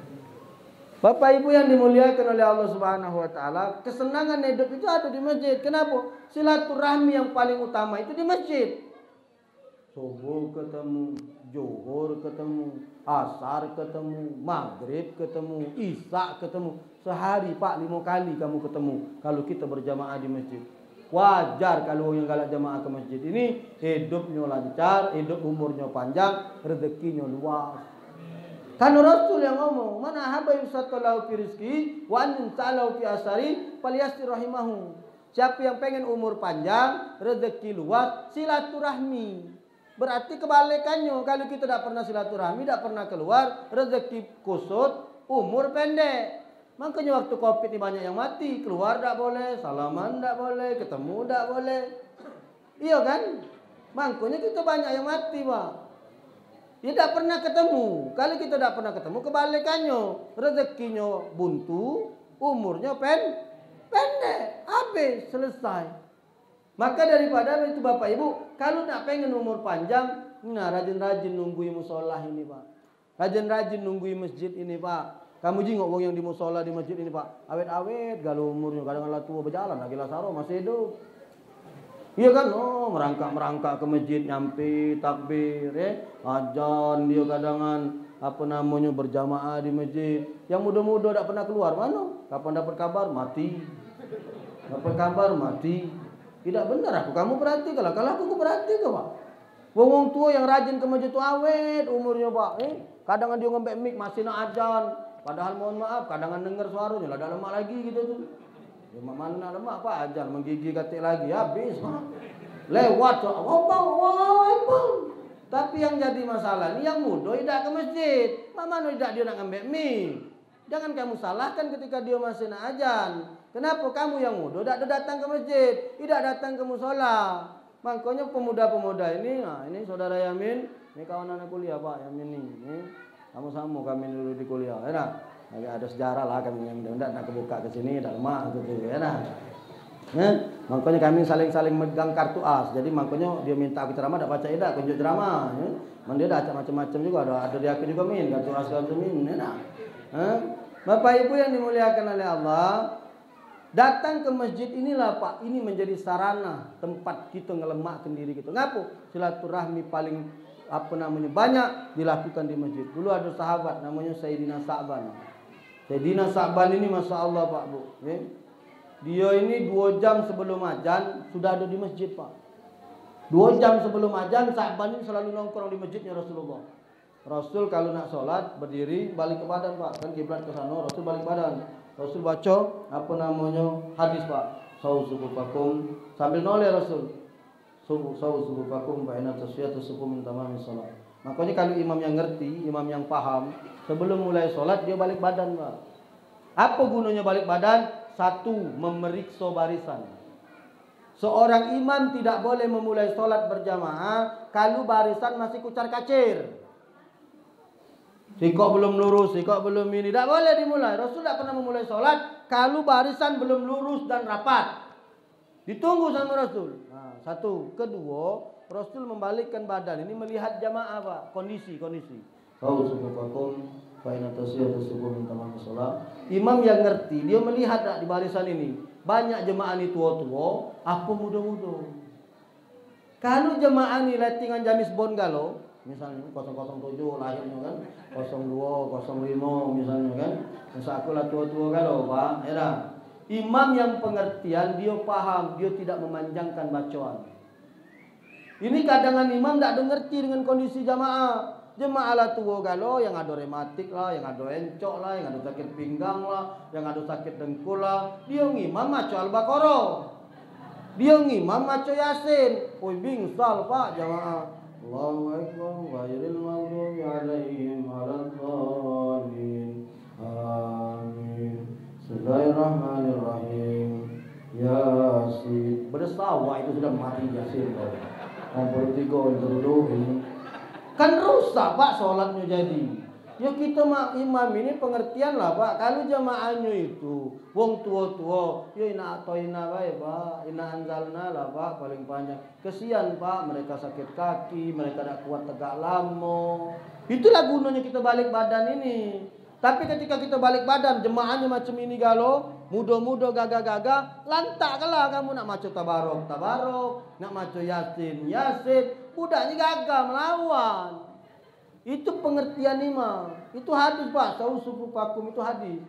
Bapak Ibu yang dimuliakan oleh Allah Subhanahu wa taala, kesenangan hidup itu ada di masjid. Kenapa? Silaturahmi yang paling utama itu di masjid. Subuh ketemu, zuhur ketemu, asar ketemu, maghrib ketemu, isya ketemu. Sehari Pak 5 kali kamu ketemu kalau kita berjamaah di masjid. Wajar kalau yang galak jamaah ke masjid ini hidupnya lancar, hidup umurnya panjang, rezekinya luas. Kan Rasul yang ngomong, "Man ahabba yusatallahu fi rizqihi wa an yunsalahu fi asari falyasir rahimahu." Siapa yang pengen umur panjang, rezeki luas, silaturahmi. Berarti kebalikannya, kalau kita tidak pernah silaturahmi, tidak pernah keluar, rezeki kusut, umur pendek. Makanya waktu Covid ini banyak yang mati, keluar tidak boleh, salaman tidak boleh, ketemu tidak boleh. Iya kan? Makanya kita banyak yang mati, Pak. Tidak pernah ketemu. Kalau kita tidak pernah ketemu, kebalikannya. Rezekinya buntu, umurnya pendek, habis, selesai. Maka daripada itu Bapak Ibu, kalau nak pengen umur panjang, nah rajin-rajin nunggui musola ini Pak. Rajin-rajin nunggui masjid ini Pak. Kamu jengok wong yang di musola di masjid ini Pak. Awet-awet kalau umurnya, kadang-kadang tua berjalan, lagi lasaro masih hidup. Iya kan, oh merangkak ke masjid, nyampe takbir, ajan dia kadangan berjamaah di masjid. Yang muda-muda tak pernah keluar mana? Kapan dapat kabar mati. Dapat kabar mati. Tidak benar aku. Kamu perhati kalau aku perhati ke Pak. Wong tua yang rajin ke masjid itu awet umurnya Pak. Kadang dia ngembek mic masih nak ajan. Padahal mohon maaf, kadang dengar suaranya lah ada lemak lagi gitu tuh. Lemak mana lemak Pak, ajan menggigih katik lagi habis Pak. Lewat wow. Tapi yang jadi masalah ini yang muda tidak ke masjid. Mana tidak dia nak ngembek mic. Jangan kamu salahkan ketika dia masih nak ajan. Kenapa kamu yang muda tidak datang ke masjid, tidak datang ke musola? Makanya pemuda-pemuda ini, nah ini saudara Yamin, ini kawan anak kuliah Pak Yamin ini kamu kami dulu di kuliah, ya ada sejarah lah kami yang tidak nak kebuka ke sini, tidak lemah gitu, ya makanya kami saling megang kartu as, jadi makanya dia minta aku ceramah, tidak baca tidak, kunjuk ceramah, dia ada macam-macam juga, ada dia juga min, kartu as min, Bapak Ibu yang dimuliakan oleh Allah. Datang ke masjid inilah Pak, ini menjadi sarana tempat kita ngelemakkan diri kita. Ngapa? Silaturahmi paling banyak dilakukan di masjid. Dulu ada sahabat namanya Sayyidina Sa'ban. Sayyidina Sa'ban ini Masya Allah Pak Bu. Dia ini 2 jam sebelum azan sudah ada di masjid Pak. 2 jam sebelum azan Sa'ban ini selalu nongkrong di masjidnya Rasulullah. Rasul kalau nak sholat berdiri balik ke badan Pak. Kan kiblat ke sana, Rasul balik badan. Rasul baca hadis Pak. Sawu sufufakum sambil noleh Rasul. Sawu sufufakum fa inna tasfiyatu sufuf min tamamis salat. Makanya kalau imam yang ngerti, imam yang paham, sebelum mulai sholat dia balik badan Pak. Apa gunanya balik badan? 1, memeriksa barisan. Seorang imam tidak boleh memulai sholat berjamaah kalau barisan masih kucar kacir. Sikok belum lurus, sikok belum ini. Tak boleh dimulai. Rasul tak pernah memulai sholat kalau barisan belum lurus dan rapat. Ditunggu sama Rasul. Nah, 1. Kedua, Rasul membalikkan badan. Ini melihat jamaah Pak. Kondisi. Imam yang ngerti, dia melihat tak di barisan ini. Banyak jemaah ini tua-tua, apa muda-muda. Kalau jemaah ini lettingan Jamis Bon Galo, misalnya 007 lahirnya kan, 02, 05 misalnya kan. Masa aku lah tua-tua kalau Pak, ya. Imam yang pengertian, dia paham, dia tidak memanjangkan bacaan. Ini kadangan imam tak mengerti dengan kondisi jamaah. Jemaah lah tua kalau yang ada rematik lah, yang ada encok lah, yang ada sakit pinggang lah, yang ada sakit dengkul lah. Dia ngimam maca Al-Baqarah. Dia ngimam maca Yasin. Oi bingsal Pak jamaah. Allahu Akbar ghairil maghdubi alaihim waladdallin. Amin. Bismillahirrahmanirrahim. Yasin. Bersawa itu sudah mati Yasin. Nomor 3 dulu ini. Kan rusak Pak sholatnya jadi. Ya kita imam ini pengertian lah Pak. Kalau jamaahnya itu wong tua-tua, ya ina atau ina bae Pak, ina anzalna lah Pak paling banyak. Kesian Pak, mereka sakit kaki, mereka tak kuat tegak lama. Itulah gunanya kita balik badan ini. Tapi ketika kita balik badan, jemaahnya macam ini galau, muda-muda gagah-gagah, lantak kalah kamu nak maca tabarok, nak maca yasin, budaknya gagah melawan. Itu pengertian imam. Itu hadis Pak, sawu sufufakum itu hadis.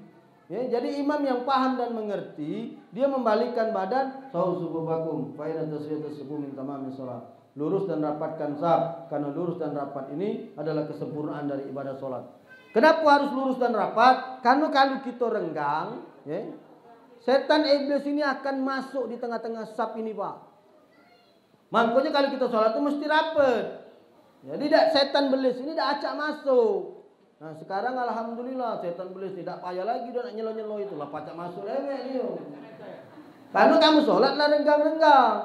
Ya, jadi imam yang paham dan mengerti, dia membalikkan badan, sawu sufufakum, fa inna tasfiyatu sufuf min tamamis shalah. Lurus dan rapatkan saf, karena lurus dan rapat ini adalah kesempurnaan dari ibadah salat. Kenapa harus lurus dan rapat? Karena kalau kita renggang, ya, setan iblis ini akan masuk di tengah-tengah saf ini Pak. Makanya kalau kita sholat itu mesti rapat. Jadi setan belis ini dah acak masuk. Nah sekarang alhamdulillah setan belis tidak payah lagi dia nak nyelo-nyelo itu lah pacak masuk lemek dia. Karena kamu sholat lah renggang-renggang.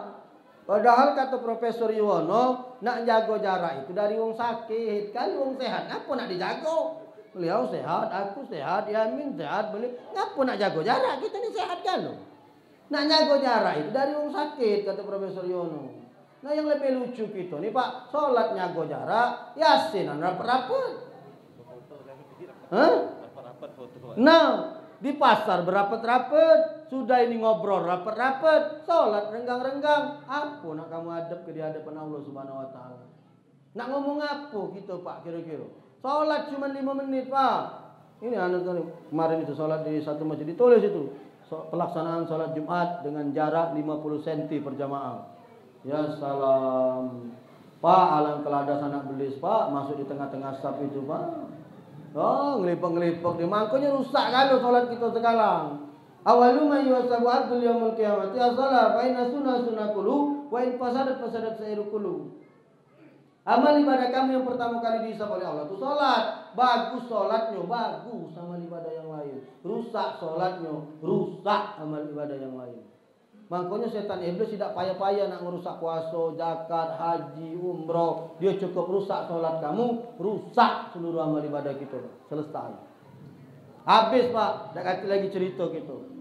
Padahal kata Profesor Yuwono nak jago jarak itu dari wong sakit. Kalau wong sehat apa nak dijago? Beliau sehat, aku sehat, Yamin sehat, beliau. Ngapa nak jaga jarak? Kita ni sehat kan lo. Nak jaga jarak itu dari orang sakit, kata Profesor Yono. Nah yang lebih lucu kita nih Pak, sholat jaga jarak, Yasin rapat-rapat. Hah? Nah, di pasar berapat-rapat, sudah ini ngobrol rapat-rapat, sholat renggang-renggang. Apa nak kamu hadap ke di hadapan Allah Subhanahu Wa Taala? Nak ngomong apa gitu Pak kira-kira? Sholat cuma 5 menit Pak. Ini kemarin itu sholat di satu masjid ditulis itu. Pelaksanaan sholat Jumat dengan jarak 50 cm per jamaah. Ya salam. Pak alang keladas anak belis Pak. Masuk di tengah-tengah saf itu Pak. Oh ngelipok-ngelipok. Di mangkonya rusak kalau sholat kita sekarang. Awalu ma yusabu abdul yaumul qiyamati as-salat fa inna sunnah kulu wa in fasadat sa'iru kulu. Amal ibadah kamu yang pertama kali dihisab oleh Allah itu sholat. Bagus sholatnya, bagus amal ibadah yang lain. Rusak sholatnya, rusak amal ibadah yang lain. Makanya setan iblis tidak payah-payah nak merusak puasa, zakat, haji, umroh. Dia cukup rusak sholat kamu, rusak seluruh amal ibadah kita. Selesai. Habis Pak, tak kata lagi cerita gitu.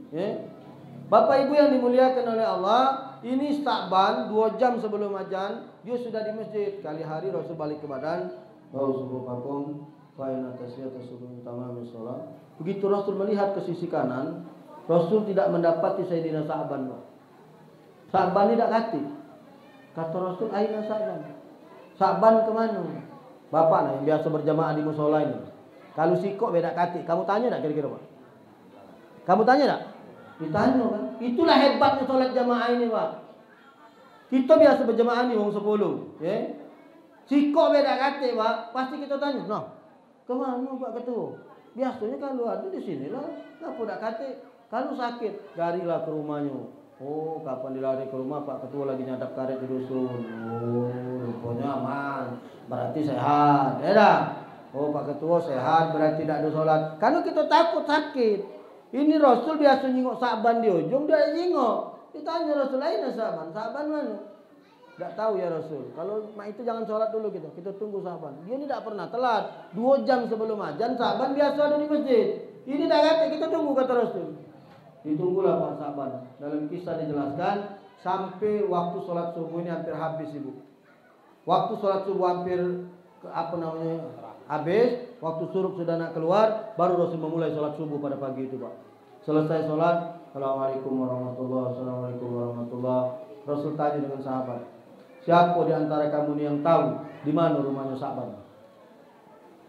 Bapak Ibu yang dimuliakan oleh Allah, ini Sa'ban 2 jam sebelum azan dia sudah di masjid. Kali hari Rasul balik ke badan, Rasulullah fa'ina tasbihata subuh tamam salat. Begitu Rasul melihat ke sisi kanan, Rasul tidak mendapati Sayyidina Sa'ban. Sa'ban tidak kati. Kata Rasul, aina Sa'ban? Sa'ban kemana? Bapak yang biasa berjamaah di musola ini. Kalau sikok beda kati, kamu tanya tak kira-kira Pak? Kamu tanya tak? Ditanya kan. Itulah hebatnya sholat jamaah ini Pak. Kita biasa berjamaah ni orang 10. Sikok beda kata Pak. Pasti kita tanya. Nah, kemana Pak Ketua? Biasanya kalau ada di sini lah. Kenapa tak kata? Kalau sakit, larilah ke rumahnya. Oh, kapan dilari ke rumah Pak Ketua lagi nyadap karet di dusun. Oh, rupanya aman. Berarti sehat. Ya dah. Oh, Pak Ketua sehat berarti tidak ada sholat. Kalau kita takut sakit. Ini Rasul biasa nyingok Sa'ban di ujung, dia nyingok. Ditanya Rasul, lain Sa'ban. Sa'ban mana? Tak tahu ya Rasul. Kalau itu jangan sholat dulu kita tunggu Sa'ban. Dia ini tak pernah telat. 2 jam sebelum azan Sa'ban biasa ada di masjid. Ini tak kata kita tunggu kata Rasul. Ditunggulah Pak Sa'ban. Dalam kisah dijelaskan sampai waktu sholat subuh ini hampir habis Ibu. Waktu sholat subuh hampir habis. Waktu suruk sudah nak keluar, baru Rasul memulai sholat subuh pada pagi itu Pak. Selesai sholat, Assalamualaikum warahmatullahi wabarakatuh. Rasul tanya dengan sahabat, siapa di antara kamu yang tahu di mana rumahnya Sa'ban?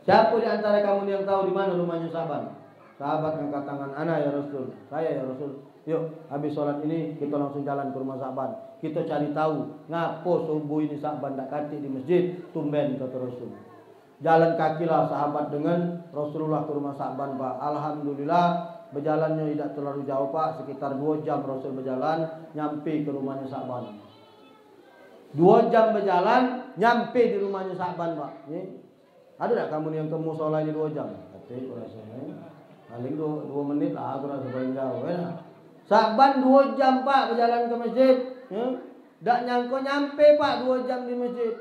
Siapa di antara kamu yang tahu di mana rumahnya Sa'ban? Sahabat angkat tangan, ana ya Rasul, saya ya Rasul. Yuk, habis sholat ini kita langsung jalan ke rumah Sa'ban. Kita cari tahu, ngapo subuh ini Sa'ban tak katik di masjid, tumben kata Rasul. Jalan kakilah sahabat dengan Rasulullah ke rumah Sa'ban Pak. Alhamdulillah berjalannya tidak terlalu jauh Pak. Sekitar 2 jam Rasul berjalan nyampe ke rumahnya Sa'ban. 2 jam berjalan nyampe di rumahnya Sa'ban Pak. Ada tak kamu yang temu sholat ini 2 jam? Kata rasanya paling 2 menit lah aku rasa paling jauh. Sa'ban 2 jam Pak berjalan ke masjid. Tak nyampe Pak 2 jam di masjid.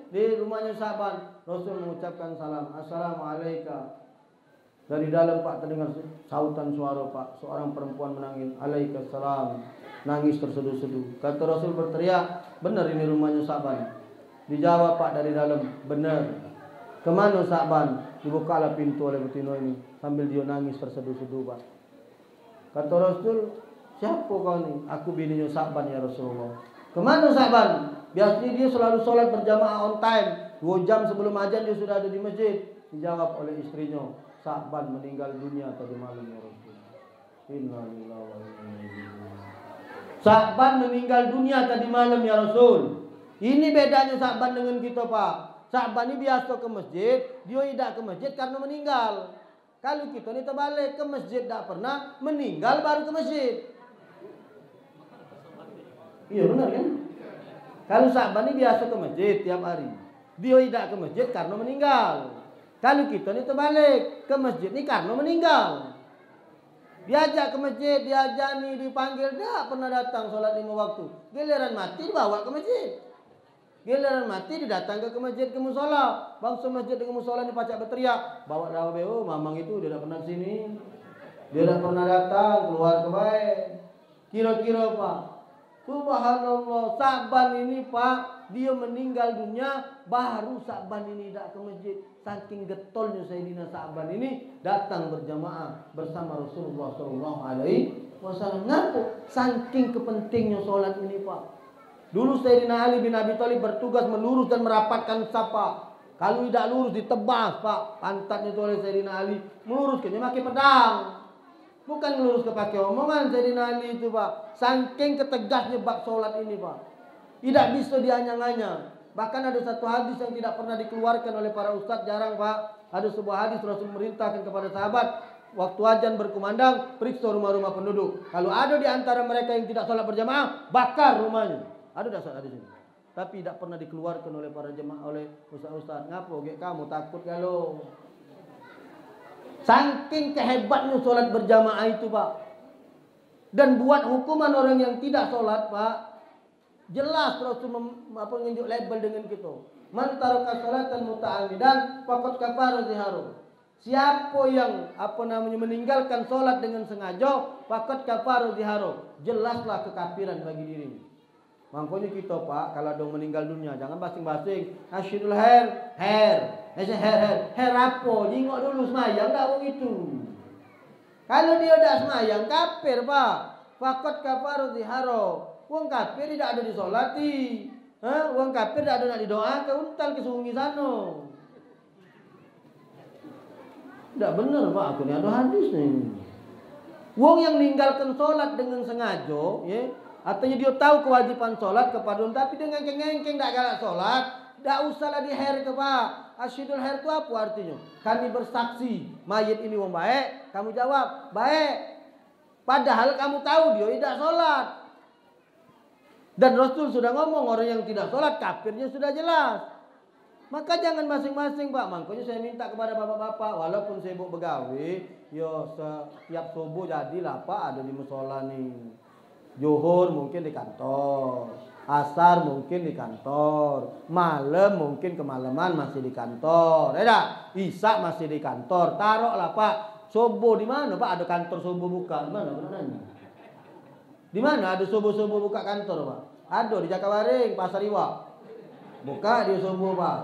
Di rumahnya Sa'ban. Rasul mengucapkan salam. Assalamualaikum. Dari dalam Pak terdengar sautan suara Pak. Seorang perempuan menangis. Alaikassalam. Nangis terseduh-seduh. Kata Rasul berteriak. Benar ini rumahnya Sa'ban. Dijawab Pak dari dalam. Benar. Kemana Sa'ban? Dibukalah pintu oleh betina ini. Sambil dia nangis terseduh-seduh Pak. Kata Rasul, siapa kau ni? Aku bininya Sa'ban ya Rasulullah. Kemana Sa'ban? Biasanya dia selalu sholat berjamaah on time. 2 jam sebelum azan dia sudah ada di masjid. Dijawab oleh istrinya, Sa'ban meninggal dunia tadi malam ya Rasulullah. Innalillahi wa inna ilaihi raji'un. Sa'ban meninggal dunia tadi malam ya Rasul. Ini bedanya Sa'ban dengan kita Pak. Sa'ban ini biasa ke masjid, dia tidak ke masjid karena meninggal. Kalau kita ini terbalik, ke masjid tak pernah, meninggal baru ke masjid. Iya benar kan? Kalau Sa'ban ini biasa ke masjid tiap hari. Dia tidak ke masjid karena meninggal. Kalau kita ini terbalik, ke masjid ini karena meninggal. Diajak ke masjid, diajani, dipanggil, tidak pernah datang sholat 5 waktu. Giliran mati dibawa ke masjid. Giliran mati didatang ke masjid, ke musola. Bangsa masjid dengan musola ini pacak berteriak, bawa dawe, oh mamang itu dia tidak pernah sini. Dia tidak pernah datang, keluar ke baik. Kira-kira Pak, subhanallah, Sa'ban ini Pak, dia meninggal dunia, baru Sa'ban ini tidak ke masjid. Saking getolnya Sayyidina Sa'ban ini datang berjamaah bersama Rasulullah SAW. Ngapa? Saking kepentingnya sholat ini Pak. Dulu Sayyidina Ali bin Abi Thalib bertugas melurus dan merapatkan sapa. Kalau tidak lurus ditebas Pak, pantatnya itu oleh Sayyidina Ali. Meluruskannya pakai pedang. Bukan melurus ke pakai omongan Sayyidina Ali itu Pak. Saking ketegasnya bab sholat ini Pak. Tidak bisa dianyang-anyang. Bahkan ada satu hadis yang tidak pernah dikeluarkan oleh para ustadz, jarang Pak. Ada sebuah hadis Rasul merintahkan kepada sahabat, waktu azan berkumandang, periksa rumah-rumah penduduk. Kalau ada di antara mereka yang tidak sholat berjamaah, bakar rumahnya. Ada dasar hadis ini. Tapi tidak pernah dikeluarkan oleh para jemaah, oleh ustaz-ustaz. Ngapo gek kamu takut kalau saking kehebatnya sholat berjamaah itu Pak. Dan buat hukuman orang yang tidak sholat Pak. Jelas Rasul menunjuk label dengan kita. Man taraka sholatan muta'ammidan faqad kafara ziharu. Siapa yang meninggalkan sholat dengan sengaja, faqad kafara ziharu. Jelaslah kekafiran bagi dirinya. Makanya kita Pak, kalau ada meninggal dunia jangan basing-basing. Asyidul her. Her apa? Jingok dulu semayang dah wong itu. Kalau dia tidak semayang kafir Pak. Faqad kafara ziharu. Wong kafir tidak ada disolati. Wong kafir tidak ada nak didoakan, untal ke sungai sana. Tidak benar Pak, aku ni ada hadis ni. Wong yang meninggalkan solat dengan sengaja, ya, artinya dia tahu kewajiban solat kepada tapi dengan ngengkeng tidak galak solat, tidak usahlah di her ke Pak. Asyidul her itu apa artinya? Kami bersaksi mayit ini wong baik, kamu jawab baik. Padahal kamu tahu dia tidak solat. Dan Rasul sudah ngomong orang yang tidak sholat kafirnya sudah jelas. Maka jangan masing-masing Pak. Makanya saya minta kepada bapak-bapak, walaupun sibuk begawe, yo setiap subuh jadilah Pak ada di musola nih. Zuhur mungkin di kantor, asar mungkin di kantor, malam mungkin kemalaman masih di kantor, Isya masih di kantor. Taruhlah Pak, subuh di mana Pak ada kantor subuh buka? Di mana? Di mana ada subuh-subuh buka kantor Pak? Ada di Jakawaring, Pasar Iwa. Buka dia subuh Pak.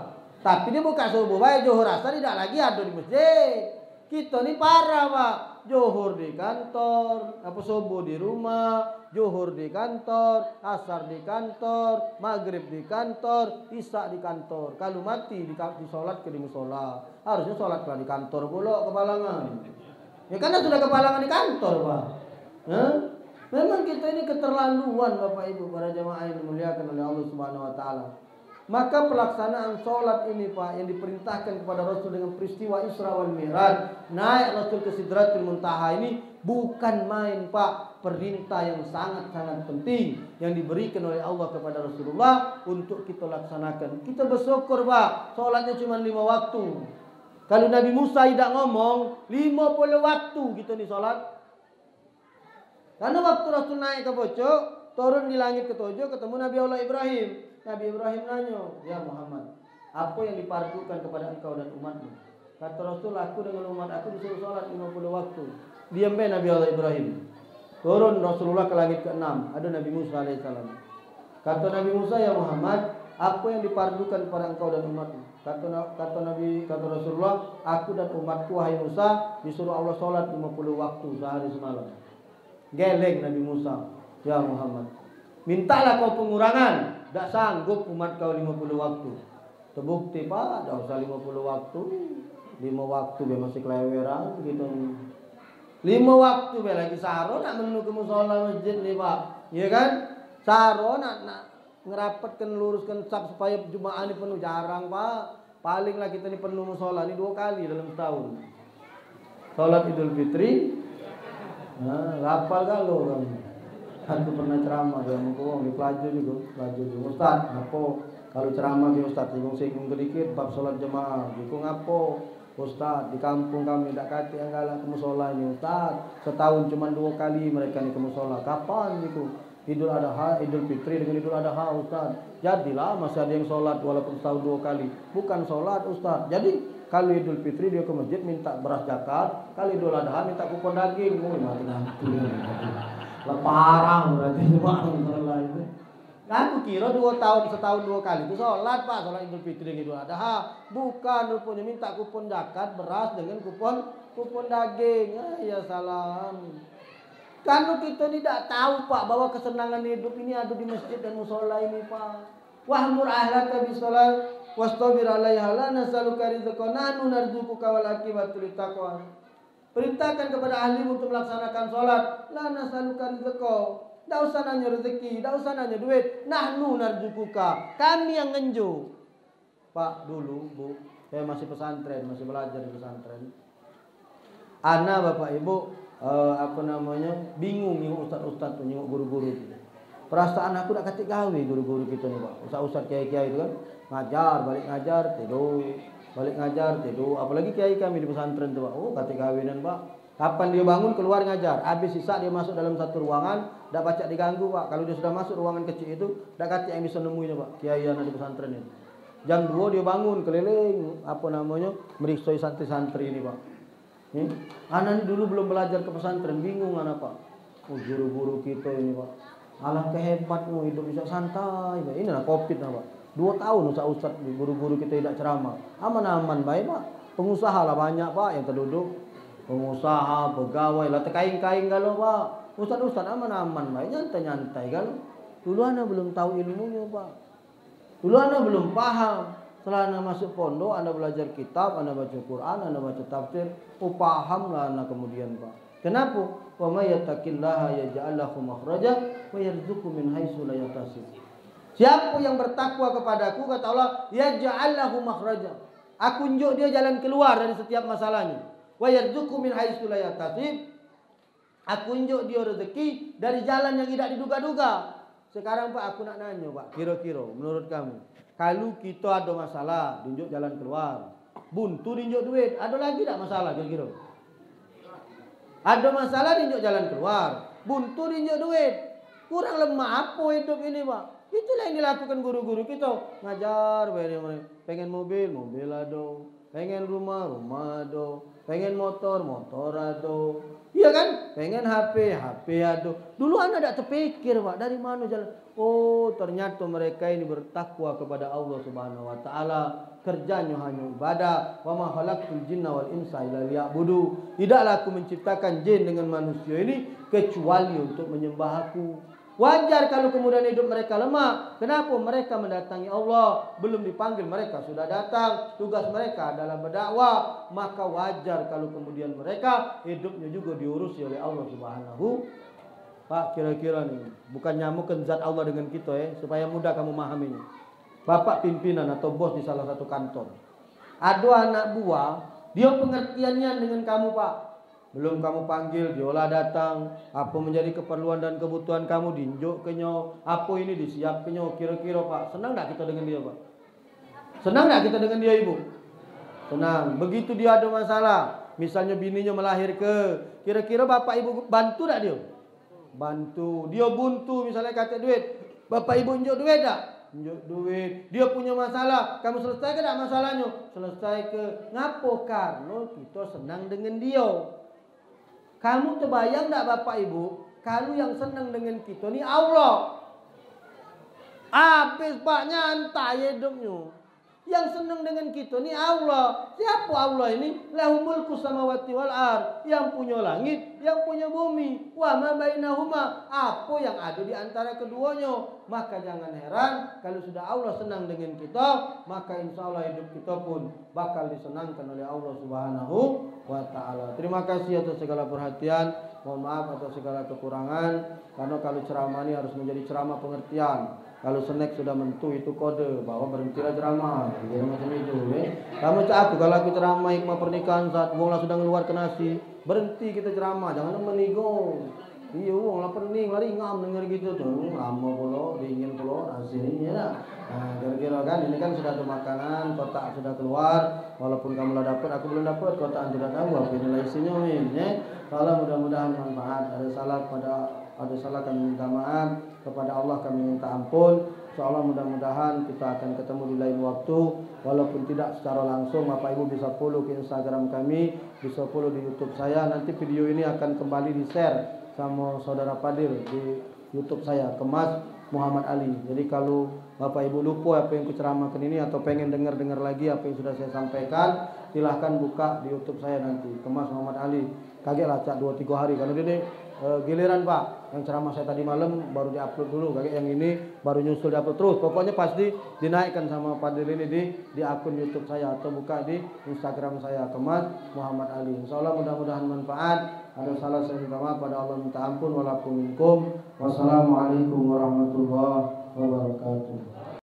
Tapi dia buka subuh baik Johor asar tidak lagi ada di masjid. Kita ni parah Pak. Johor di kantor, subuh di rumah, Johor di kantor, asar di kantor, maghrib di kantor, isya di kantor. Kalau mati disolat ke di musola. Harusnya solat di kantor pula kepalangan. Ya karena sudah kepalangan di kantor Pak. Memang kita ini keterlaluan Bapak Ibu para jemaah yang dimuliakan oleh Allah Subhanahu wa taala. Maka pelaksanaan sholat ini Pak yang diperintahkan kepada Rasul dengan peristiwa Isra wal Mi'raj, naik Rasul ke Sidratul Muntaha ini bukan main Pak, perintah yang sangat-sangat penting yang diberikan oleh Allah kepada Rasulullah untuk kita laksanakan. Kita bersyukur Pak, sholatnya cuma 5 waktu. Kalau Nabi Musa tidak ngomong 50 waktu kita nih sholat. Karena waktu Rasul naik ke pucuk, turun di langit ketujuh, ketemu Nabi Allah Ibrahim. Nabi Ibrahim nanya, ya Muhammad, apa yang dipardukan kepada engkau dan umatmu? Kata Rasul, aku dengan umat aku disuruh sholat 50 waktu. Diam Nabi Allah Ibrahim. Turun Rasulullah ke langit ke-6, ada Nabi Musa alaihissalam. Kata Nabi Musa, ya Muhammad, apa yang dipardukan kepada engkau dan umatmu? Kata Rasulullah, aku dan umatku wahai Musa disuruh Allah sholat 50 waktu sehari semalam. Geleng Nabi Musa, ya Muhammad, mintalah kau pengurangan. Tak sanggup umat kau 50 waktu. Terbukti Pak, tak usah 50 waktu. 5 waktu biar masih keleweran gitu. 5 waktu biar lagi sahro nak menuju ke musola masjid nih Pak. Iya kan? Sahro nak ngerapatkan luruskan saf supaya Jumat ini penuh, jarang Pak. Palinglah kita ini penuh musola ini 2 kali dalam setahun. Salat Idul Fitri. Nah, rapal galau kan. Aku pernah ceramah ya mengko di pelajar juga Ustaz ngapo kalau ceramah di Ustaz singgung sedikit bab salat jemaah iku ngapo Ustaz di kampung kami ndak kate anggalah ke mushola ini Ustaz setahun cuma 2 kali mereka ni ke mushola kapan niku Idul Adha, Idul Fitri dengan Idul Adha Ustaz. Jadilah masih ada yang sholat walaupun setahun 2 kali. Bukan sholat Ustaz. Jadi kalau Idul Fitri dia ke masjid minta beras zakat, kalau Idul Adha minta kupon daging. Mati nanti. Lah parah berarti subhanallah itu. Aku kira 2 tahun setahun 2 kali itu sholat Pak, sholat Idul Fitri dengan Idul Adha. Bukan rupanya minta kupon zakat beras dengan kupon daging. Ya salam. Kalau kita tidak tahu Pak bahwa kesenangan hidup ini ada di masjid dan musola ini Pak. Wahmur ahlaka bisolat wastabir alaiha la nasaluka rizqan nahnu narzuquka wal aqibatul taqwa. Perintahkan kepada ahlimu untuk melaksanakan sholat. La nasaluka rizqan. Tidak usah nanya rezeki, tidak usah nanya duit. Nahnu narzuquka. Kami yang ngenju. Pak dulu Bu, saya masih pesantren, masih belajar di pesantren. Ana Bapak Ibu bingung nyenguk ustaz-ustaz tuh, nyenguk guru-guru gitu. Perasaan aku tak katik gawe guru-guru kita nih Pak. Ustaz-ustaz kiai-kiai itu kan ngajar, balik ngajar, tidur, balik ngajar, tidur. Apalagi kiai kami di pesantren tuh Pak. Oh, katik gawenan Pak. Kapan dia bangun keluar ngajar, habis sisa dia masuk dalam satu ruangan, dak pacak diganggu Pak. Kalau dia sudah masuk ruangan kecil itu, dak katik yang bisa nemuin Pak. Kiai yang ada di pesantren itu. Jam 2 dia bangun keliling meriksa santri-santri ini Pak. Anak ini dulu belum belajar ke pesantren, bingung anak Pak. Oh, guru-guru kita ini Pak. Alah kehebatmu hidup bisa santai. Pak. Inilah Covid Pak. 2 tahun ustaz guru-guru kita tidak ceramah. Aman-aman baik Pak. Pengusaha lah banyak Pak yang terduduk. Pengusaha, pegawai lah terkaing-kaing kalau Pak. Ustaz aman-aman baik, nyantai-nyantai kalau. Dulu anak belum tahu ilmunya Pak. Dulu anak belum paham. Setelah Anda masuk pondok, Anda belajar kitab, Anda baca Quran, Anda baca tafsir, pahamlah Anda kemudian Pak. Kenapa? Wa may yattaqillaha yaj'al lahu makhraja wa yarzuqhu min haitsu la yahtasib. Siapa yang bertakwa kepadaku, kata Allah, yaj'al lahu makhraja. Aku unjuk dia jalan keluar dari setiap masalahnya. Wa yarzuqhu min haitsu la yahtasib. Aku unjuk dia rezeki dari jalan yang tidak diduga-duga. Sekarang Pak, aku nak nanya Pak, kira-kira menurut kamu, kalau kita ada masalah, tunjuk jalan keluar. Buntu tunjuk duit. Ada lagi tak masalah kira-kira? Ada masalah tunjuk jalan keluar. Buntu tunjuk duit. Kurang lemah apa hidup ini Pak? Itulah yang dilakukan guru-guru kita. Ngajar, pengen mobil ada. Pengen rumah ada. Pengen motor ada. Iya kan? Pengen HP ada. Dulu anak tak terpikir Pak, dari mana jalan? Oh, ternyata mereka ini bertakwa kepada Allah Subhanahu wa taala. Kerjanya hanya ibadah. Wa ma khalaqtul jinna wal insa illa liya'budu. Tidaklah aku menciptakan jin dengan manusia ini kecuali untuk menyembah aku. Wajar kalau kemudian hidup mereka lemah. Kenapa? Mereka mendatangi Allah. Belum dipanggil mereka sudah datang. Tugas mereka adalah berdakwah. Maka wajar kalau kemudian mereka hidupnya juga diurusi oleh Allah Subhanahu. Pak, kira-kira nih, bukan nyamukkan zat Allah dengan kita supaya mudah kamu memahaminya. Bapak pimpinan atau bos di salah satu kantor. Ada anak buah, dia pengertiannya dengan kamu Pak. Belum kamu panggil, diolah datang. Apa menjadi keperluan dan kebutuhan kamu dinjuk ke nyo. Apa ini disiap ke nyo. Kira-kira Pak, senang tak kita dengan dia Pak? Senang tak kita dengan dia Ibu? Senang. Begitu dia ada masalah, misalnya bininya melahir kira-kira Bapak Ibu bantu tak dia? Bantu. Dia buntu misalnya kata duit, Bapak Ibu unjuk duit tak? Unjuk duit. Dia punya masalah, kamu selesai ke tak masalahnya? Selesai ke. Ngapo? Karena kita senang dengan dia. Kamu terbayang tak Bapak Ibu, kalau yang senang dengan kita ni Allah. Habis Pak nyantai hidupnya. Yang senang dengan kita ni Allah. Siapa Allah ini? Lahu mulku samawati wal ard. Yang punya langit, yang punya bumi. Wa ma bainahuma. Apa yang ada di antara keduanya. Maka jangan heran kalau sudah Allah senang dengan kita, maka insya Allah hidup kita pun bakal disenangkan oleh Allah Subhanahu wa ta'ala. Terima kasih atas segala perhatian. Mohon maaf atas segala kekurangan. Karena kalau ceramah ini harus menjadi ceramah pengertian. Kalau snack sudah mentu itu kode bahwa berhentilah ceramah. Jadi macam itu. Kamu cak aku kalau aku ceramah hikmah pernikahan saat wong lah sudah ngeluar ke nasi, berhenti kita ceramah, jangan menigo. Iya wong lah pening lari ngam dengar gitu tuh. Lama pula dingin pula nasi ini ya. Nah, kira-kira kan ini kan sudah ada makanan, kotak sudah keluar. Walaupun kamu lah dapat, aku belum dapat, kotak tidak tahu apa nilai isinya ini. Kalau mudah-mudahan manfaat. Ada salah pada ada salah kami minta maaf, kepada Allah kami minta ampun. Insyaallah mudah-mudahan kita akan ketemu di lain waktu, walaupun tidak secara langsung. Bapak Ibu bisa follow ke Instagram kami, bisa follow di YouTube saya. Nanti video ini akan kembali di-share sama saudara Fadil di YouTube saya, Kemas Muhammad Ali. Jadi kalau Bapak Ibu lupa apa yang kuceramahkan ini atau pengen dengar lagi apa yang sudah saya sampaikan, silahkan buka di YouTube saya nanti, Kemas Muhammad Ali. Kaget lah cak 2-3 hari karena dia giliran Pak, yang ceramah saya tadi malam baru diupload dulu, kaget yang ini baru nyusul diupload terus. Pokoknya pasti dinaikkan sama Fadil ini di akun YouTube saya atau buka di Instagram saya, Kemas Muhammad Ali. Insyaallah mudah-mudahan manfaat. Ada salah saya minta maaf, pada Allah minta ampun. Walakum minkum. Wassalamualaikum warahmatullahi wabarakatuh.